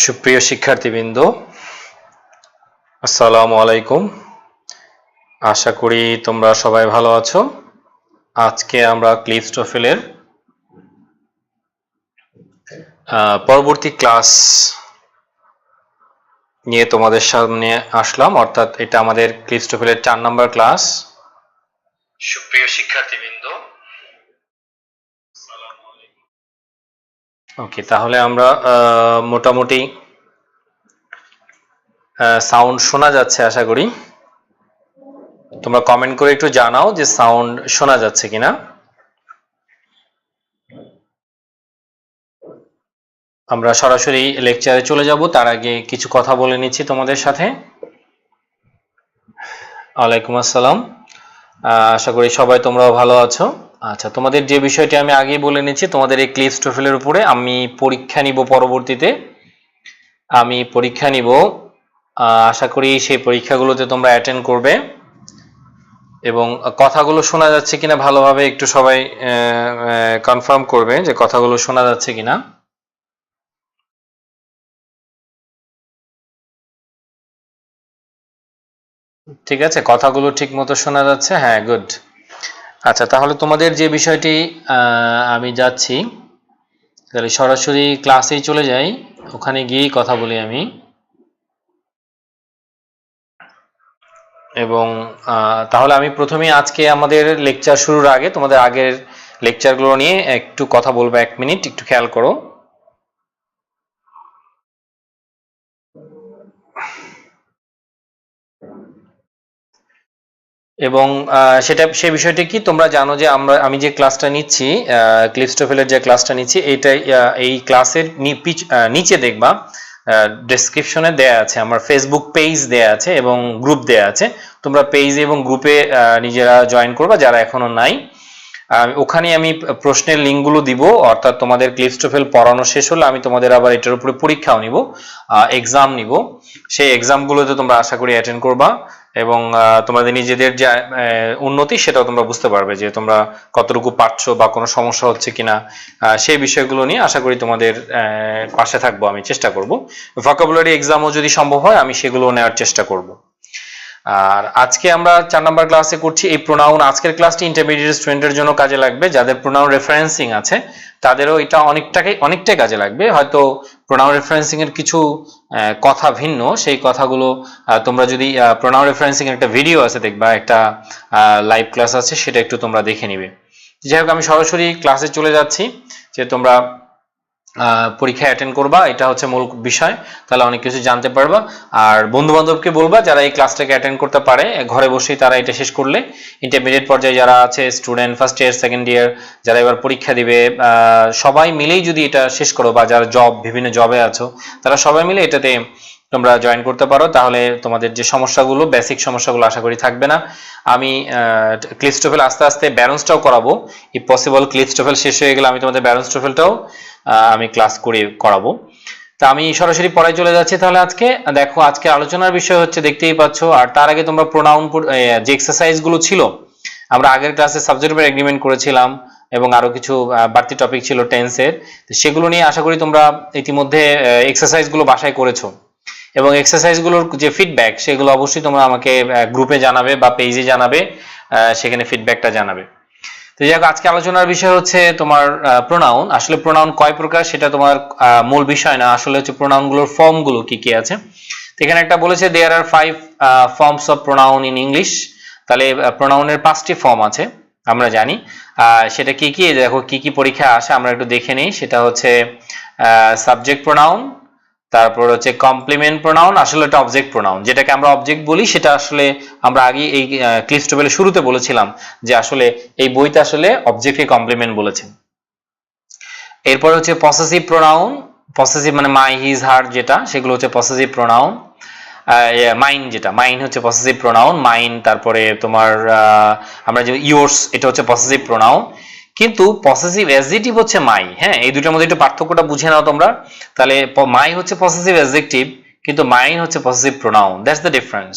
সুপ্রিয় শিক্ষার্থীবৃন্দ, আসসালামু আলাইকুম। আশা করি তোমরা সবাই ভালো আছো। আজকে আমরা ক্লিফটোফেলের পরবর্তী ক্লাস নিয়ে তোমাদের সামনে আসলাম, অর্থাৎ এটা আমাদের ক্লিফটোফেলের 4 নম্বর ক্লাস। সুপ্রিয় শিক্ষার্থীবৃন্দ, ওকে, তাহলে আমরা মোটামুটি সাউন্ড শোনা যাচ্ছে আশা করি। তোমরা কমেন্ট করে একটু জানাও যে সাউন্ড শোনা যাচ্ছে কিনা। আমরা সরাসরি লেকচারে চলে যাব, তার আগে কিছু কথা বলে নিচ্ছি তোমাদের সাথে। ওয়ালাইকুম আসসালাম, আশা করি সবাই তোমরাও ভালো আছো। আচ্ছা, তোমাদের যে বিষয়টি আমি আগেই বলে নিচ্ছি, তোমাদের এই ক্লিফটোফেলের উপরে আমি পরীক্ষা নিব। পরবর্তীতে আমি পরীক্ষা নিব, আশা করি সেই পরীক্ষাগুলোতে তোমরা অ্যাটেন্ড করবে এবং কথাগুলো শোনা যাচ্ছে কিনা ভালোভাবে একটু সবাই কনফার্ম করবে যে কথাগুলো শোনা যাচ্ছে কিনা। ঠিক আছে, কথাগুলো ঠিক মতো শোনা যাচ্ছে? হ্যাঁ, গুড। আচ্ছা, তাহলে তোমাদের যে বিষয়টি আমি যাচ্ছি, তাহলে সরাসরি ক্লাসেই চলে যাই, ওখানে গিয়েই কথা বলি আমি। এবং তাহলে আমি প্রথমেই আজকে আমাদের লেকচার শুরুর আগে তোমাদের আগের লেকচারগুলো নিয়ে একটু কথা বলবো। 1 মিনিট একটু খেয়াল করো। এবং সেই বিষয়টি কি তোমরা জানো যে আমি যে ক্লাসটা নিচ্ছি, ক্লিফটোফেলের যে ক্লাসটা নিচ্ছি, এই ক্লাসের নিচে দেখবা ডেসক্রিপশনে দেয়া আছে আমার ফেসবুক পেজ দেয়া আছে এবং গ্রুপ দেয়া আছে। তোমরা পেজ এবং গ্রুপে নিজেরা জয়েন করবা যারা এখনো নাই। ওখানে আমি প্রশ্নের লিঙ্কগুলো দিব, অর্থাৎ তোমাদের ক্লিফটোফেল পড়ানো শেষ হলে আমি তোমাদের আবার এটার উপরে পরীক্ষাও নিব, এক্সাম নিব। সেই এক্সামগুলোতে তোমরা আশা করি অ্যাটেন্ড করবা এবং তোমাদের নিজেদের যে উন্নতি সেটাও তোমরা বুঝতে পারবে যে তোমরা কতটুকু পারছো বা কোনো সমস্যা হচ্ছে কিনা। সেই বিষয়গুলো নিয়ে আশা করি তোমাদের পাশে থাকবো, আমি চেষ্টা করব। ভোকাবুলারি এক্সামও যদি সম্ভব হয় আমি সেগুলো নেওয়ার চেষ্টা করব। আর আজকে আমরা 4 নাম্বার ক্লাসে করছি এই প্রোনাউন। আজকের ক্লাসটি ইন্টারমিডিয়েট স্টুডেন্টের জন্য কাজে লাগবে, যাদের প্রোনাউন রেফারেন্সিং আছে তাদেরও এটা অনেকটাই কাজে লাগবে। হয়তো প্রোনাউন রেফারেন্সিং এর কিছু কথা ভিন্ন, সেই কথাগুলো তোমরা যদি প্রোনাউন রেফারেন্সিং এর একটা ভিডিও আছে দেখবা, একটা লাইভ ক্লাস আছে, সেটা একটু তোমরা দেখে নিবে। যাই হোক, আমি সরাসরি ক্লাসে চলে যাচ্ছি যে তোমরা পরীক্ষা অ্যাটেন্ড করবা, এটা হচ্ছে মূল বিষয়। তাহলে অনেক কিছু জানতে পারবা। আর বন্ধু বান্ধবকে বলবা যারা এই ক্লাসটাকে অ্যাটেন্ড করতে পারে, ঘরে বসেই তারা এটা শেষ করলে ইন্টারমিডিয়েট পর্যায়ে যারা আছে student, first year second year যারা এবার পরীক্ষা দিবে, সবাই মিলেই যদি এটা শেষ করো, বা যারা বিভিন্ন জবে আছো তারা সবাই মিলে এটাতে তোমরা জয়েন করতে পারো, তাহলে তোমাদের যে সমস্যাগুলো, বেসিক সমস্যাগুলো আশা করি থাকবে না। আমি ক্লিফটোফেল আস্তে আস্তে ব্যালেন্সটাও করাবো। ইফ পসিবল ক্লিফটোফেল শেষ হয়ে গেলে আমি তোমাদের ব্যালেন্সটোফেলটাও আমি ক্লাস করাবো। তা আমি সরাসরি পড়ায় চলে যাচ্ছি। তাহলে আজকে দেখো, আজকে আলোচনার বিষয় হচ্ছে, দেখতেই পাচ্ছ। আর তার আগে তোমরা প্রোনাউন যে এক্সারসাইজ গুলো ছিল, আমরা আগের ক্লাসে সাবজেক্ট ভার্ব এগ্রিমেন্ট করেছিলাম এবং আরো কিছু বাড়তি টপিক ছিল টেন্সের, সেগুলো নিয়ে আশা করি তোমরা ইতিমধ্যে এক্সারসাইজ গুলো বাসায় করেছো এবং এক্সারসাইজ গুলোর যে ফিডব্যাক সেগুলো অবশ্যই তোমরা আমাকে গ্রুপে জানাবে বা পেজে জানাবে, সেখানে ফিডব্যাকটা জানাবে। তো যাই হোক, আজকে আলোচনার বিষয় হচ্ছে তোমার প্রোনাউন। আসলে প্রোনাউন কয় প্রকার সেটা তোমার মূল বিষয় না, আসলে হচ্ছে প্রোনাউন গুলোর ফর্ম গুলো কি কি আছে। তো এখানে একটা বলেছে দেয়ার আর 5 forms of pronoun in English. তাহলে প্রোনাউনের 5টি ফর্ম আছে আমরা জানি। সেটা কি কি, দেখো কি কি পরীক্ষা আসে আমরা একটু দেখে নেই। সেটা হচ্ছে সাবজেক্ট প্রোনাউন, তারপর হচ্ছে কমপ্লিমেন্ট প্রোনাউন, আসলে এটা অবজেক্ট প্রোনাউন, যেটাকে আমরা অবজেক্ট বলি। সেটা আসলে আমরা আগে এই ক্লিফটোফেলের শুরুতে বলেছিলাম যে আসলে এই বইতে আসলে অবজেক্টকে কমপ্লিমেন্ট বলেছেন। এরপর হচ্ছে পসেসিভ প্রোনাউন, পসেসিভ মানে মাই, হিজ, হার, যেটা সেগুলো হচ্ছে পসেসিভ প্রোনাউন। মাইন হচ্ছে পসেসিভ প্রোনাউন, মাইন। তারপরে তোমার আমরা যে ইয়োর্স, এটা হচ্ছে পসেসিভ প্রোনাউন। কিন্তু পসেসিভ অ্যাডজেক্টিভ হচ্ছে মাই। হ্যাঁ, এই দুটোর মধ্যে একটু পার্থক্যটা বুঝে নাও তোমরা। তাহলে মাই হচ্ছে পসেসিভ অ্যাডজেক্টিভ, কিন্তু মাইন হচ্ছে possessive pronoun. That's the difference.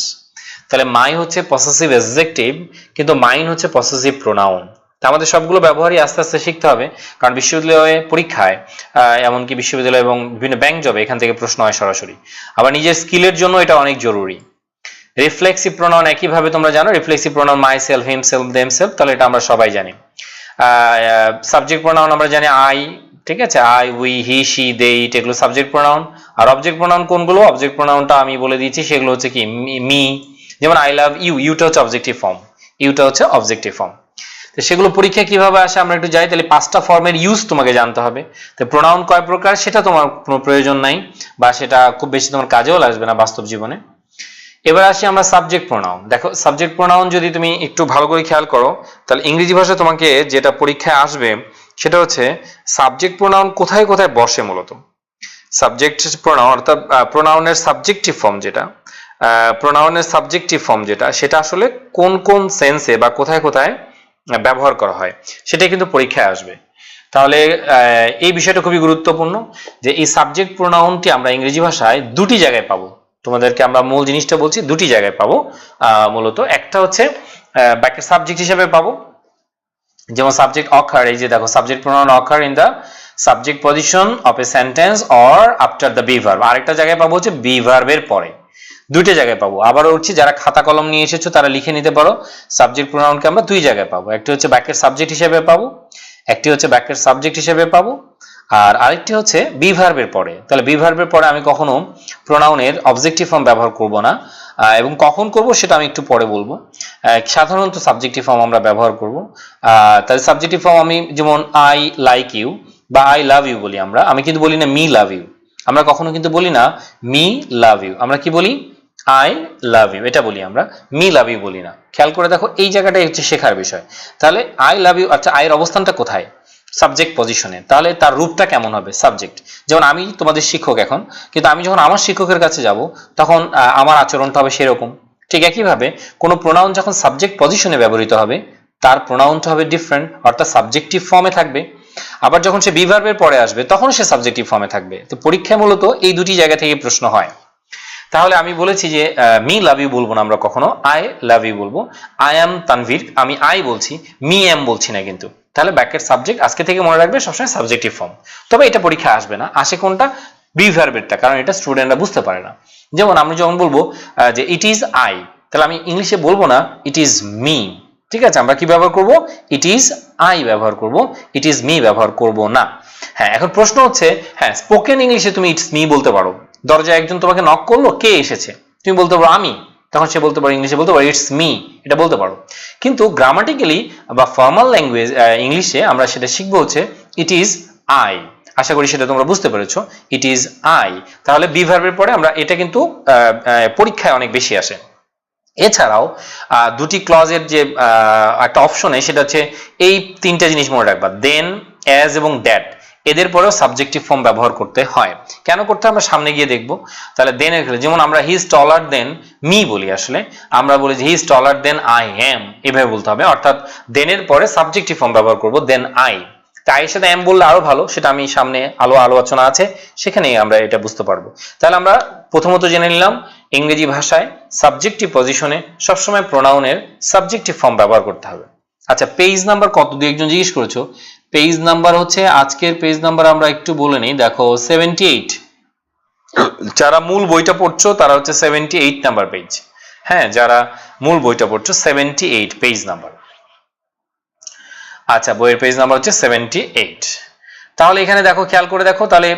তাহলে মাই হচ্ছে পসেসিভ অ্যাডজেক্টিভ, কিন্তু মাইন হচ্ছে পসেসিভ প্রোনাউন। তা আমাদের সবগুলো ব্যবহারই আস্তে আস্তে শিখতে হবে, কারণ বিশ্ববিদ্যালয়ে পরীক্ষায় এমনকি বিশ্ববিদ্যালয় এবং বিভিন্ন ব্যাংক জবে এখান থেকে প্রশ্ন হয় সরাসরি। আবার নিজের স্কিলের জন্য এটা অনেক জরুরি। রিফ্লেক্সিভ প্রোনাউন একইভাবে তোমরা জানো, reflexive pronoun my self, him self, them self, তাহলে এটা আমরা সবাই জানি। সাবজেক্ট প্রোনাউন আমরা জানি আই, ঠিক আছে, আই, উই, হি, শি, দে, ইট, এগুলো সাবজেক্ট প্রোনাউন। আর অবজেক্ট প্রোনাউন কোনগুলো? অবজেক্ট প্রোনাউনটা আমি বলে দিয়েছি, সেগুলো হচ্ছে কি মি, যেমন আই লাভ ইউ, ইউটা হচ্ছে অবজেক্টিভ ফর্ম, ইউটা হচ্ছে অবজেক্টিভ ফর্ম। তো সেগুলো পরীক্ষা কিভাবে আসে আমরা একটু যাই, তাহলে 5টা ফর্মের ইউজ তোমাকে জানতে হবে। তো প্রোনাউন কয় প্রকার সেটা তোমার কোনো প্রয়োজন নাই, বা সেটা খুব বেশি তোমার কাজেও লাগবে না বাস্তব জীবনে। এবার আসি আমরা সাবজেক্ট প্রোনাউন। দেখো সাবজেক্ট প্রোনাউন যদি তুমি একটু ভালো করে খেয়াল করো, তাহলে ইংরেজি ভাষা তোমাকে যেটা পরীক্ষায় আসবে সেটা হচ্ছে সাবজেক্ট প্রোনাউন কোথায় কোথায় বসে। মূলত সাবজেক্ট প্রোনাউন অর্থাৎ প্রোনাউনের সাবজেক্টিভ ফর্ম যেটা, প্রোনাউনের সাবজেক্টিভ ফর্ম যেটা, সেটা আসলে কোন কোন সেন্সে বা কোথায় কোথায় ব্যবহার করা হয় সেটাই কিন্তু পরীক্ষায় আসবে। তাহলে এই বিষয়টা খুবই গুরুত্বপূর্ণ যে এই সাবজেক্ট প্রোনাউনটি আমরা ইংরেজি ভাষায় দুটি জায়গায় পাবো। তোমাদেরকে আমরা মূল জিনিসটা বলছি, দুটি জায়গায় পাবো মূলত। একটা হচ্ছে বাক্যের সাবজেক্ট হিসেবে পাবো, যেমন সাবজেক্ট অকার, এই যে দেখো subject pronoun occur in the subject position of a sentence or after the be verb. আরেকটা জায়গায় পাবো হচ্ছে বি ভার্বের পরে, দুইটা জায়গায় পাবো। আবারও হচ্ছে যারা খাতা কলম নিয়ে এসেছো তারা লিখে নিতে পারো, সাবজেক্ট প্রোনাউনকে আমরা দুই জায়গায় পাবো, একটি হচ্ছে বাক্যের সাবজেক্ট হিসেবে পাবো, একটি হচ্ছে বাক্যের সাবজেক্ট হিসেবে পাবো, আর আরেকটি হচ্ছে বি ভার্বের পরে। তাহলে বি ভার্বের পরে আমি কখনো প্রোনাউনের অবজেক্টিভ ফর্ম ব্যবহার করব না, এবং কখন করব সেটা আমি একটু পরে বলবো। সাধারণত সাবজেক্টিভ ফর্ম আমরা ব্যবহার করব। তাহলে সাবজেক্টিভ ফর্ম আমি যেমন আই লাইক ইউ বা আই লাভ ইউ বলি আমরা, আমি কিন্তু বলি না মি লাভ ইউ, আমরা কখনো কিন্তু বলি না মি লাভ ইউ, আমরা কি বলি আই লাভ ইউ, এটা বলি আমরা, মি লাভ ইউ বলি না। খেয়াল করে দেখো এই জায়গাটাই হচ্ছে শেখার বিষয়। তাহলে আই লাভ ইউ, আচ্ছা আয়ের অবস্থানটা কোথায়? সাবজেক্ট পজিশনে। তাহলে তার রূপটা কেমন হবে? সাবজেক্ট। যেমন আমি তোমাদের শিক্ষক এখন, কিন্তু আমি যখন আমার শিক্ষকের কাছে যাব তখন আমার আচরণটা হবে সেরকম। ঠিক একইভাবে কোনো প্রোনাউন যখন সাবজেক্ট পজিশনে ব্যবহৃত হবে তার প্রোনাউনটা হবে ডিফারেন্ট, অর্থাৎ সাবজেক্টিভ ফর্মে থাকবে। আবার যখন সে বি ভার্বের পরে আসবে তখন সে সাবজেক্টিভ ফর্মে থাকবে। তো পরীক্ষায় মূলত এই দুটি জায়গা থেকে প্রশ্ন হয়। তাহলে আমি বলেছি যে মি লাভ ইউ বলবো না আমরা কখনো, আই লাভ ইউ বলবো। আই এম তানভীর, আমি আই বলছি, মি এম বলছি না কিন্তু। তাহলে বাক্যের সাবজেক্ট আজকে থেকে মনে রাখবে সবসময় সাবজেক্টিভ ফর্ম। তবে এটা পরীক্ষা আসবে না, আসে কোনটা? বি ভার্বেরটা, কারণ এটা স্টুডেন্টরা বুঝতে পারে না। যেমন আমি যখন বলবো যে ইট ইজ আই, তাহলে আমি ইংলিশে বলবো না ইট ইজ মি, ঠিক আছে? আমরা কি ব্যবহার করব? ইট ইজ আই ব্যবহার করব, ইট ইজ মি ব্যবহার করব না। হ্যাঁ, এখন প্রশ্ন হচ্ছে, হ্যাঁ স্পোকেন ইংলিশে তুমি ইটস মি বলতে পারো। দরজায় একজন তোমাকে নক করলো, কে এসেছে? তুমি বলতে পারো আমি, তখন সে বলতে পারো, ইংলিশে বলতে পারো ইটস মি, এটা বলতে পারো। কিন্তু গ্রামাটিক্যালি বা ফর্মাল ল্যাঙ্গুয়েজ ইংলিশে আমরা সেটা শিখবো হচ্ছে ইট ইজ আই। আশা করি সেটা তোমরা বুঝতে পেরেছো, ইট ইজ আই। তাহলে বি ভার্বের পরে আমরা, এটা কিন্তু পরীক্ষায় অনেক বেশি আসে। এছাড়াও দুটি ক্লজের যে একটা অপশনে, সেটা হচ্ছে এই তিনটা জিনিস মনে রাখবা, দেন, অ্যাজ এবং দ্যাট, এদের পরেও সাবজেক্টিভ ফর্ম ব্যবহার করতে হয়। কেন করতে হয় আমরা সামনে গিয়ে দেখবো। তাহলে দেন এর ক্ষেত্রে যেমন আমরা হি ইজ টলার দেন মি বলি, আসলে আমরা বলি যে he is taller than I am, এভাবে বলতে হবে। অর্থাৎ দেনের পরে সাবজেক্টিভ ফর্ম ব্যবহার করব, দেন আই। তাই সাথে এম বললে আরো ভালো, সেটা আমি সামনে আলোচনা আছে সেখানেই আমরা এটা বুঝতে পারবো। তাহলে আমরা প্রথমত জেনে নিলাম ইংরেজি ভাষায় সাবজেক্টিভ পজিশনে সবসময় প্রোনাউনের সাবজেক্টিভ ফর্ম ব্যবহার করতে হবে। আচ্ছা, পেজ নাম্বার কত? দুই একজন জিজ্ঞেস করেছো। পেজ নাম্বার হচ্ছে, আজকের পেজ নাম্বার আমরা একটু বলে নিই। দেখো 78, যারা মূল বইটা পড়ছো তারা হচ্ছে 78 নাম্বার পেজ। হ্যাঁ, যারা মূল বইটা পড়ছো 78 পেজ নাম্বার। আচ্ছা, বইয়ের পেজ নাম্বার হচ্ছে 78। তাহলে এখানে দেখো, খেয়াল করে দেখো, তাহলে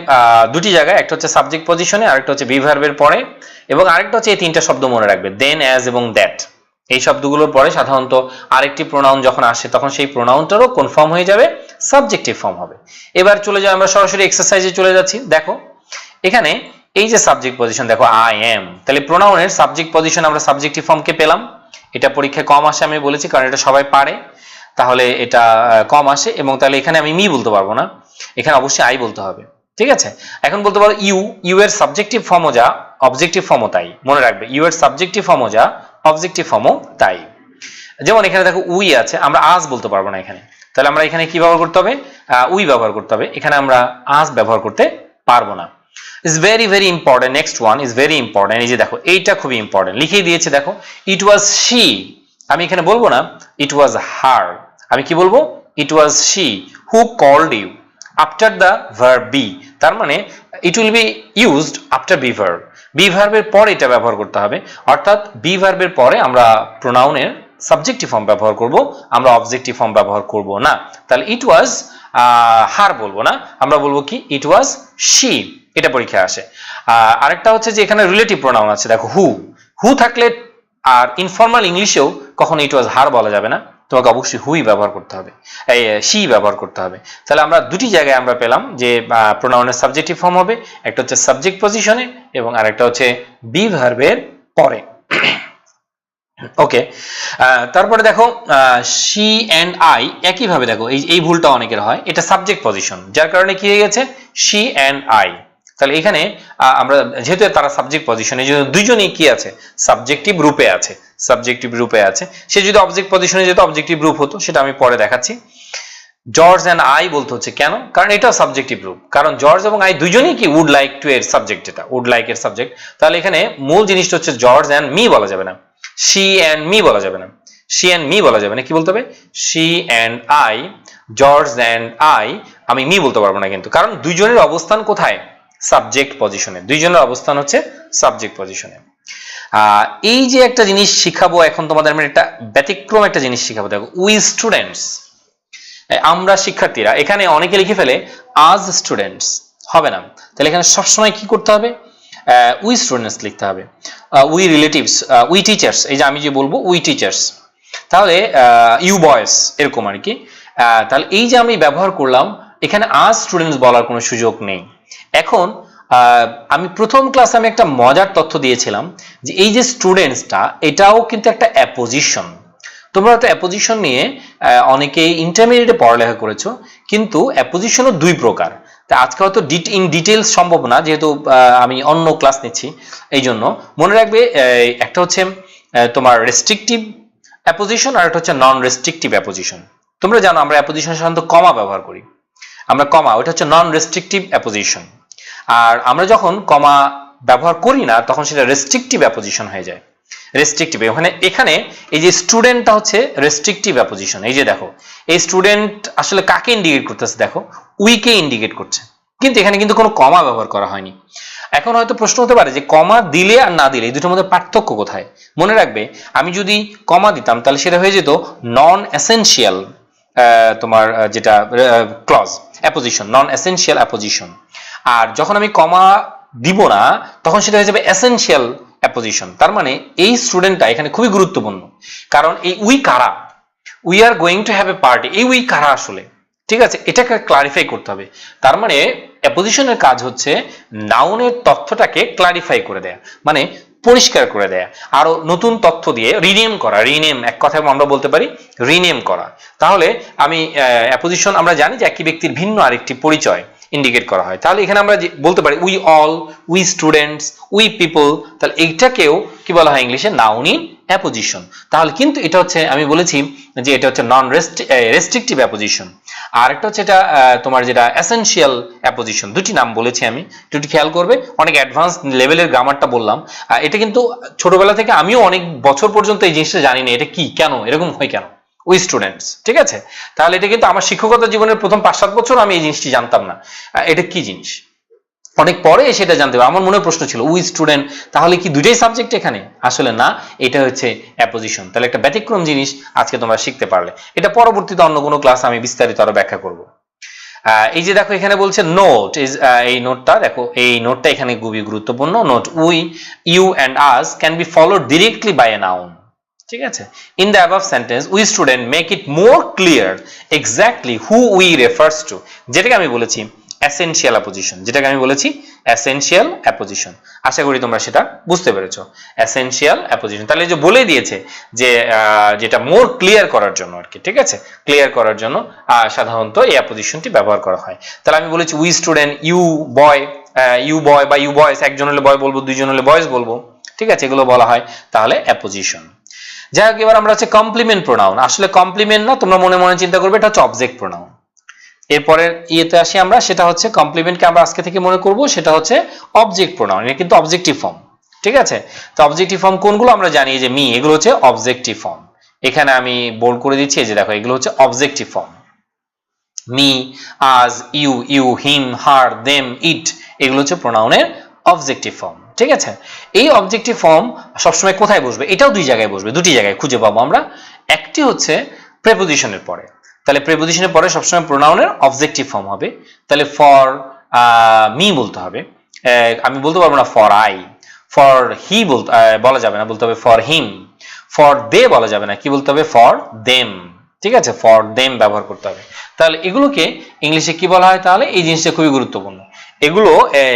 দুটি জায়গায়, একটা হচ্ছে সাবজেক্ট পজিশনে, আরেকটা হচ্ছে বি ভার্বের পরে, এবং আরেকটা হচ্ছে এই তিনটা শব্দ মনে রাখবে, দেন, অ্যাজ এবং দ্যাট। এই শব্দগুলোর পরে সাধারণত আরেকটি প্রোনাউন যখন আসে তখন সেই প্রোনাউনটারও কোন ফর্ম হয়ে যাবে? সাবজেক্টিভ ফর্ম হবে। এবার চলে যাই, আমরা সরাসরি এক্সারসাইজে চলে যাচ্ছি। দেখো এখানে এই যে সাবজেক্ট পজিশন, দেখো আই এম, তাহলে প্রোনাউনের সাবজেক্ট পজিশন আমরা সাবজেক্টিভ ফর্মকে পেলাম। এটা পরীক্ষায় কম আসে আমি বলেছি, কারণ এটা সবাই পারে, তাহলে এটা কম আসে। এবং তাহলে এখানে আমি মি বলতে পারবো না, এখানে অবশ্যই আই বলতে হবে, ঠিক আছে? এখন বলতে পারো ইউ, ইউ এর সাবজেক্টিভ ফর্মও যা অবজেক্টিভ ফর্মও তাই, মনে রাখবে ইউ এর সাবজেক্টিভ ফর্মও যা অবজেক্টিভ ফর্মও তাই। যেমন এখানে দেখো উই আছে, আমরা আজ বলতে পারবো না এখানে, তাহলে আমরা এখানে কি ব্যবহার করতে হবে? উই ব্যবহার করতে হবে, এখানে আমরা আজ ব্যবহার করতে পারবো না। Is very very important, next one is very important. এই যে দেখো এইটা খুবই ইম্পর্টেন্ট, লিখিয়ে দিয়েছে দেখো, ইট ওয়াজ শি, আমি এখানে বলবো না ইট ওয়াজ হার, আমি কি বলবো? It was she who called you after the verb be, তার মানে it will be used after be verb, be ভার্বের পরে এটা ব্যবহার করতে হবে, অর্থাৎ বি ভার্বের পরে আমরা প্রোনাউনের সাবজেক্টিভ ফর্ম ব্যবহার করব, আমরা অবজেক্টিভ ফর্ম ব্যবহার করব না। তাহলে ইট ওয়াজ হার বলবো না, আমরা বলবো কি ইট ওয়াজ শি, এটা পরীক্ষায় আসে। আরেকটা হচ্ছে যে এখানে রিলেটিভ প্রোনাউন আছে, দেখো হু, হু থাকলে আর ইনফর্মাল ইংলিশেও কখনো ইট ওয়াজ হার বলা যাবে না, তোমাকে অবশ্যই হুই ব্যবহার করতে হবে, শি ব্যবহার করতে হবে। তাহলে আমরা দুটি জায়গায় আমরা পেলাম যে প্রোনাউনের সাবজেক্টিভ ফর্ম হবে, একটা হচ্ছে সাবজেক্ট পজিশনে এবং আরেকটা হচ্ছে বি ভার্বের পরে। ওকে, তারপরে দেখো শি অ্যান্ড আই একইভাবে দেখো এই ভুলটা অনেকের হয়, এটা সাবজেক্ট পজিশন, যার কারণে কি হয়ে গেছে শি অ্যান্ড আই। তাহলে এখানে আমরা যেহেতু তারা সাবজেক্ট পজিশনে, দুইজনই কি আছে সাবজেক্টিভ রূপে আছে, সাবজেক্টিভ রূপে আছে। সে যদি অবজেক্ট পজিশনে যেত অবজেক্টিভ রূপ হতো, সেটা আমি পরে দেখাচ্ছি। জর্জ অ্যান্ড আই বলতে হচ্ছে কেন, কারণ এটা সাবজেক্টিভ রূপ, কারণ জর্জ এবং আই দুইজনই কি উড লাইক টু এর সাবজেক্ট, এটা উড লাইক এর সাবজেক্ট। তাহলে এখানে মূল জিনিসটা হচ্ছে জর্জ অ্যান্ড মি বলা যাবে না, শি অ্যান্ড মি বলা যাবে না, শি অ্যান্ড মি বলা যাবে না, কি বলতে হবে she and I, George and I, আমি মি বলতে পারবো না কিন্তু, কারণ দুইজনের অবস্থান কোথায় সাবজেক্ট পজিশনে, দুইজনের অবস্থান হচ্ছে সাবজেক্ট পজিশনে। এই যে একটা জিনিস শিখাবো এখন তোমাদের, আমি একটা ব্যতিক্রম একটা জিনিস শিখাবো, দেখো উই স্টুডেন্টস, আমরা শিক্ষার্থীরা, এখানে অনেকে লিখে ফেলে আজ স্টুডেন্টস, হবে না। তাহলে এখানে সবসময় কি করতে হবে উই স্টুডেন্টস লিখতে হবে, উই রিলেটিভস, উই টিচার্স, এই যে আমি যে বলবো উই টিচার্স, তাহলে ইউ বয়েস এরকম আর কি। তাহলে এই যে আমি ব্যবহার করলাম, এখানে আজ স্টুডেন্টস বলার কোনো সুযোগ নেই। এখন আমি প্রথম ক্লাসে আমি একটা মজার তথ্য দিয়েছিলাম যে এই যে স্টুডেন্টসটা, এটাও কিন্তু একটা অ্যাপোজিশন। তোমরা তো অ্যাপোজিশন নিয়ে অনেকেই ইন্টারমিডিয়েটে পড়ালেখা করেছো, কিন্তু অ্যাপোজিশনও দুই প্রকার। তা আজকে হয়তো ইন ডিটেইলস সম্ভব না, যেহেতু আমি অন্য ক্লাস নিচ্ছি, এই জন্য মনে রাখবে একটা হচ্ছে তোমার রেস্ট্রিকটিভ অ্যাপোজিশন আর একটা হচ্ছে নন রেস্ট্রিকটিভ অ্যাপোজিশন। তোমরা জানো আমরা অ্যাপোজিশন সাধারণত কমা ব্যবহার করি, আমরা কমা, ওটা হচ্ছে নন রেস্ট্রিকটিভ অ্যাপোজিশন। আর আমরা যখন কমা ব্যবহার করি না তখন সেটা রেস্ট্রিকটিভ অ্যাপোজিশন হয়ে যায়, রেস্ট্রিকটিভ। এখানে এই যে স্টুডেন্টটা হচ্ছে রেস্ট্রিকটিভ অ্যাপোজিশন। এই যে দেখো এই স্টুডেন্ট আসলে কাকে ইন্ডিকেট করতেছে, দেখো উইকে ইন্ডিকেট করছে, কিন্তু এখানে কিন্তু কোনো কমা ব্যবহার করা হয়নি। এখন হয়তো প্রশ্ন হতে পারে যে কমা দিলে আর না দিলে এই দুটোর মধ্যে পার্থক্য কোথায়। মনে রাখবে আমি যদি কমা দিতাম তাহলে সেটা হয়ে যেত নন এসেনশিয়াল, তোমার যেটা ক্লজ অ্যাপোজিশন, নন এসেনশিয়াল অ্যাপোজিশন। আর যখন আমি কমা দিব না তখন সেটা হয়ে যাবে এসেনশিয়াল অ্যাপোজিশন। তার মানে এই স্টুডেন্টটা এখানে খুবই গুরুত্বপূর্ণ, কারণ এই উই কারা, we are going to have a party, এই উই কারা আসলে, ঠিক আছে, এটাকে ক্লারিফাই করতে হবে। তার মানে অ্যাপোজিশনের কাজ হচ্ছে নাউনের তথ্যটাকে ক্লারিফাই করে দেয়া, মানে পরিষ্কার করে দেয়া, আরো নতুন তথ্য দিয়ে রিনেম করা, রিনেম এক কথায় আমরা বলতে পারি রিনেম করা। তাহলে আমি অ্যাপোজিশন আমরা জানি যে একই ব্যক্তির ভিন্ন আরেকটি পরিচয় ইন্ডিকেট করা হয়। তাহলে এখানে আমরা বলতে পারি we all, we students, we people, তাহলে এইটাকেও কি বলা হয় ইংলিশে নাউনি অ্যাপোজিশন। তাহলে কিন্তু এটা হচ্ছে আমি বলেছি যে এটা হচ্ছে নন রেস্ট্রিকটিভ অ্যাপোজিশন, আর একটা হচ্ছে এটা তোমার যেটা এসেনশিয়াল অ্যাপোজিশন। দুটি নাম বলেছি আমি, দুটি খেয়াল করবে, অনেক অ্যাডভান্স লেভেলের গ্রামারটা বললাম। এটা কিন্তু ছোটবেলা থেকে আমিও অনেক বছর পর্যন্ত এই জিনিসটা জানি না, এটা কি, কেন এরকম হয়, কেন উই স্টুডেন্টস, ঠিক আছে। তাহলে এটা কিন্তু আমার শিক্ষকতা জীবনের প্রথম 5-7 বছর আমি এই জিনিসটি জানতাম না, এটা কি জিনিস, অনেক পরে সেটা জানতে হবে। আমার মনে প্রশ্ন ছিল উই স্টুডেন্ট, তাহলে কি দুইটাই সাবজেক্ট এখানে, আসলে না, এটা হচ্ছে অ্যাপোজিশন। তাহলে একটা ব্যতিক্রম জিনিস আজকে তোমরা শিখতে পারলে, এটা পরবর্তীতে অন্য কোনো ক্লাস আমি বিস্তারিত আরো ব্যাখ্যা করব। এই যে দেখো এখানে বলছে নোট ইজ, এই নোটটা দেখো, এই নোটটা এখানে খুবই গুরুত্বপূর্ণ। Note we, you and us can be followed directly by a noun, ঠিক আছে। In the above sentence we student make it more clear exactly who we refers to, যেটাকে আমি বলেছি এসেনশিয়াল অ্যাপোজিশন, যেটাকে আমি বলেছি এসেনশিয়াল অ্যাপোজিশন। আশা করি তোমরা সেটা বুঝতে পেরেছো, এসেনশিয়াল অ্যাপোজিশন। তাহলে যে বলে দিয়েছে যে যেটা মোর ক্লিয়ার করার জন্য আর কি, ঠিক আছে, ক্লিয়ার করার জন্য সাধারণত এই অ্যাপোজিশনটি ব্যবহার করা হয়। তাহলে আমি বলেছি we student, you boy, you boy বা ইউ বয়েস, একজন হলে বয় বলবো, দুইজন হলে বয়েস বলবো, ঠিক আছে, এগুলো বলা হয় তাহলে অ্যাপোজিশন। যাই হোক, এবার আমরা হচ্ছে কমপ্লিমেন্ট প্রোনাউন। আসলে কমপ্লিমেন্ট না, তোমরা মনে মনে চিন্তা করবে এটা হচ্ছে অবজেক্ট প্রোনাউন। এরপরের ইয়েতে আসি আমরা, সেটা হচ্ছে কমপ্লিমেন্টকে আমরা আজকে থেকে মনে করব সেটা হচ্ছে অবজেক্ট প্রোনাউন, এটা কিন্তু অবজেক্টিভ ফর্ম, ঠিক আছে। তো অবজেক্টিভ ফর্ম কোনগুলো আমরা জানি, যে মি, এগুলো হচ্ছে অবজেক্টিভ ফর্ম। এখানে আমি বোল্ড করে দিচ্ছি, এই যে দেখো এগুলো হচ্ছে অবজেক্টিভ ফর্ম, মি, আজ, ইউ, হিম, হার, দেম, ইট, এগুলো হচ্ছে প্রোনাউনের অবজেক্টিভ ফর্ম। ঠিক আছে, এই অবজেক্টিভ ফর্ম সবসময় কোথায় বসবে? এটাও দুই জায়গায় বসবে, দুটি জায়গায় খুঁজে পাবো আমরা। একটি হচ্ছে প্রেপোজিশনের পরে, তাহলে প্রেপোজিশনের পরে সবসময় প্রোনাউনের অবজেক্টিভ ফর্ম হবে। তাহলে ফর মি বলতে হবে, আমি বলতে পারবো না ফর আই, ফর হি বলা যাবে না, বলতে হবে ফর হিম। ফর দে বলা যাবে না, কি বলতে হবে? For them. ঠিক আছে, ফর দেম ব্যবহার করতে হবে। তাহলে এগুলোকে ইংলিশে কি বলা হয়? তাহলে এই জিনিসটা খুবই গুরুত্বপূর্ণ, এগুলো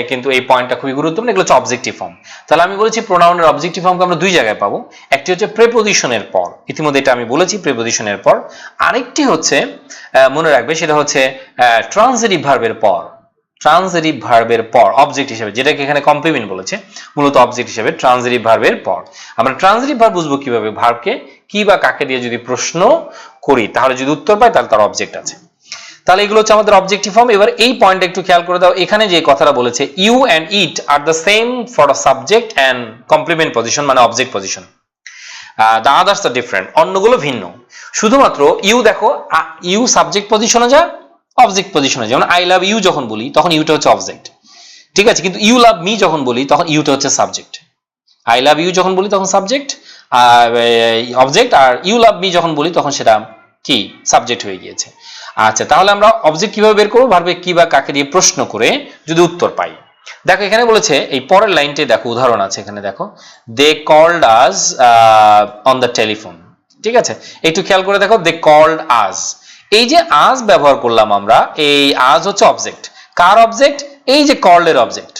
কিন্তু এই পয়েন্টটা খুবই গুরুত্বপূর্ণ, এগুলো হচ্ছে অবজেক্টিভ ফর্ম। তাহলে আমি বলেছি প্রোনাউনের অবজেক্টিভ ফর্মকে আমরা দুই জায়গায় পাবো, একটি হচ্ছে প্রেপোজিশনের পর, ইতিমধ্যে এটা আমি বলেছি প্রেপোজিশনের পর। আরেকটি হচ্ছে মনে রাখবে, সেটা হচ্ছে ট্রান্সিটিভ ভার্বের পর। ট্রান্সিটিভ ভার্বের পর অবজেক্ট হিসেবে, যেটাকে এখানে কমপ্লিমেন্ট বলেছে, মূলত অবজেক্ট হিসেবে ট্রান্সিটিভ ভার্বের পর। আমরা ট্রান্সিটিভ ভার্ব বুঝবো কিভাবে? ভার্বকে কি বা কাকে দিয়ে যদি প্রশ্ন করি, তাহলে যদি উত্তর পাই তাহলে তার অবজেক্ট আছে। তাহলে এগুলো হচ্ছে আমাদের অবজেক্টিভ ফর্ম। এবার এই পয়েন্টটা একটু খেয়াল করে দাও, এখানে যে কথাটা বলেছে you and it are the same for subject and complement position, মানে object position. The others are different, অন্যগুলো ভিন্ন। শুধুমাত্র ইউ দেখো, ইউ সাবজেক্ট পজিশনে যায়, অবজেক্ট পজিশনে যায়। যেমন আই লাভ ইউ যখন বলি তখন ইউটা হচ্ছে অবজেক্ট, ঠিক আছে, কিন্তু ইউ লাভ মি যখন বলি তখন ইউটা হচ্ছে সাবজেক্ট। আই লাভ ইউ যখন বলি তখন সাবজেক্ট অবজেক্ট, আর ইউ লাভ মি যখন বলি তখন সেটা কি? সাবজেক্ট হয়ে গিয়েছে। আচ্ছা, তাহলে আমরা অবজেক্ট কিভাবে বের করবো? ভার্বে কি বা কাকে দিয়ে প্রশ্ন করে যদি উত্তর পাই। দেখো এখানে বলেছে, এই পরের লাইনটি দেখো, উদাহরণ আছে এখানে দেখো, they called us on the telephone. ঠিক আছে, একটু খেয়াল করে দেখো, দে কল্ড আস, এই যে আজ ব্যবহার করলাম আমরা, এই আজ হচ্ছে অবজেক্ট। কার অবজেক্ট? এই যে কল্ড এর অবজেক্ট,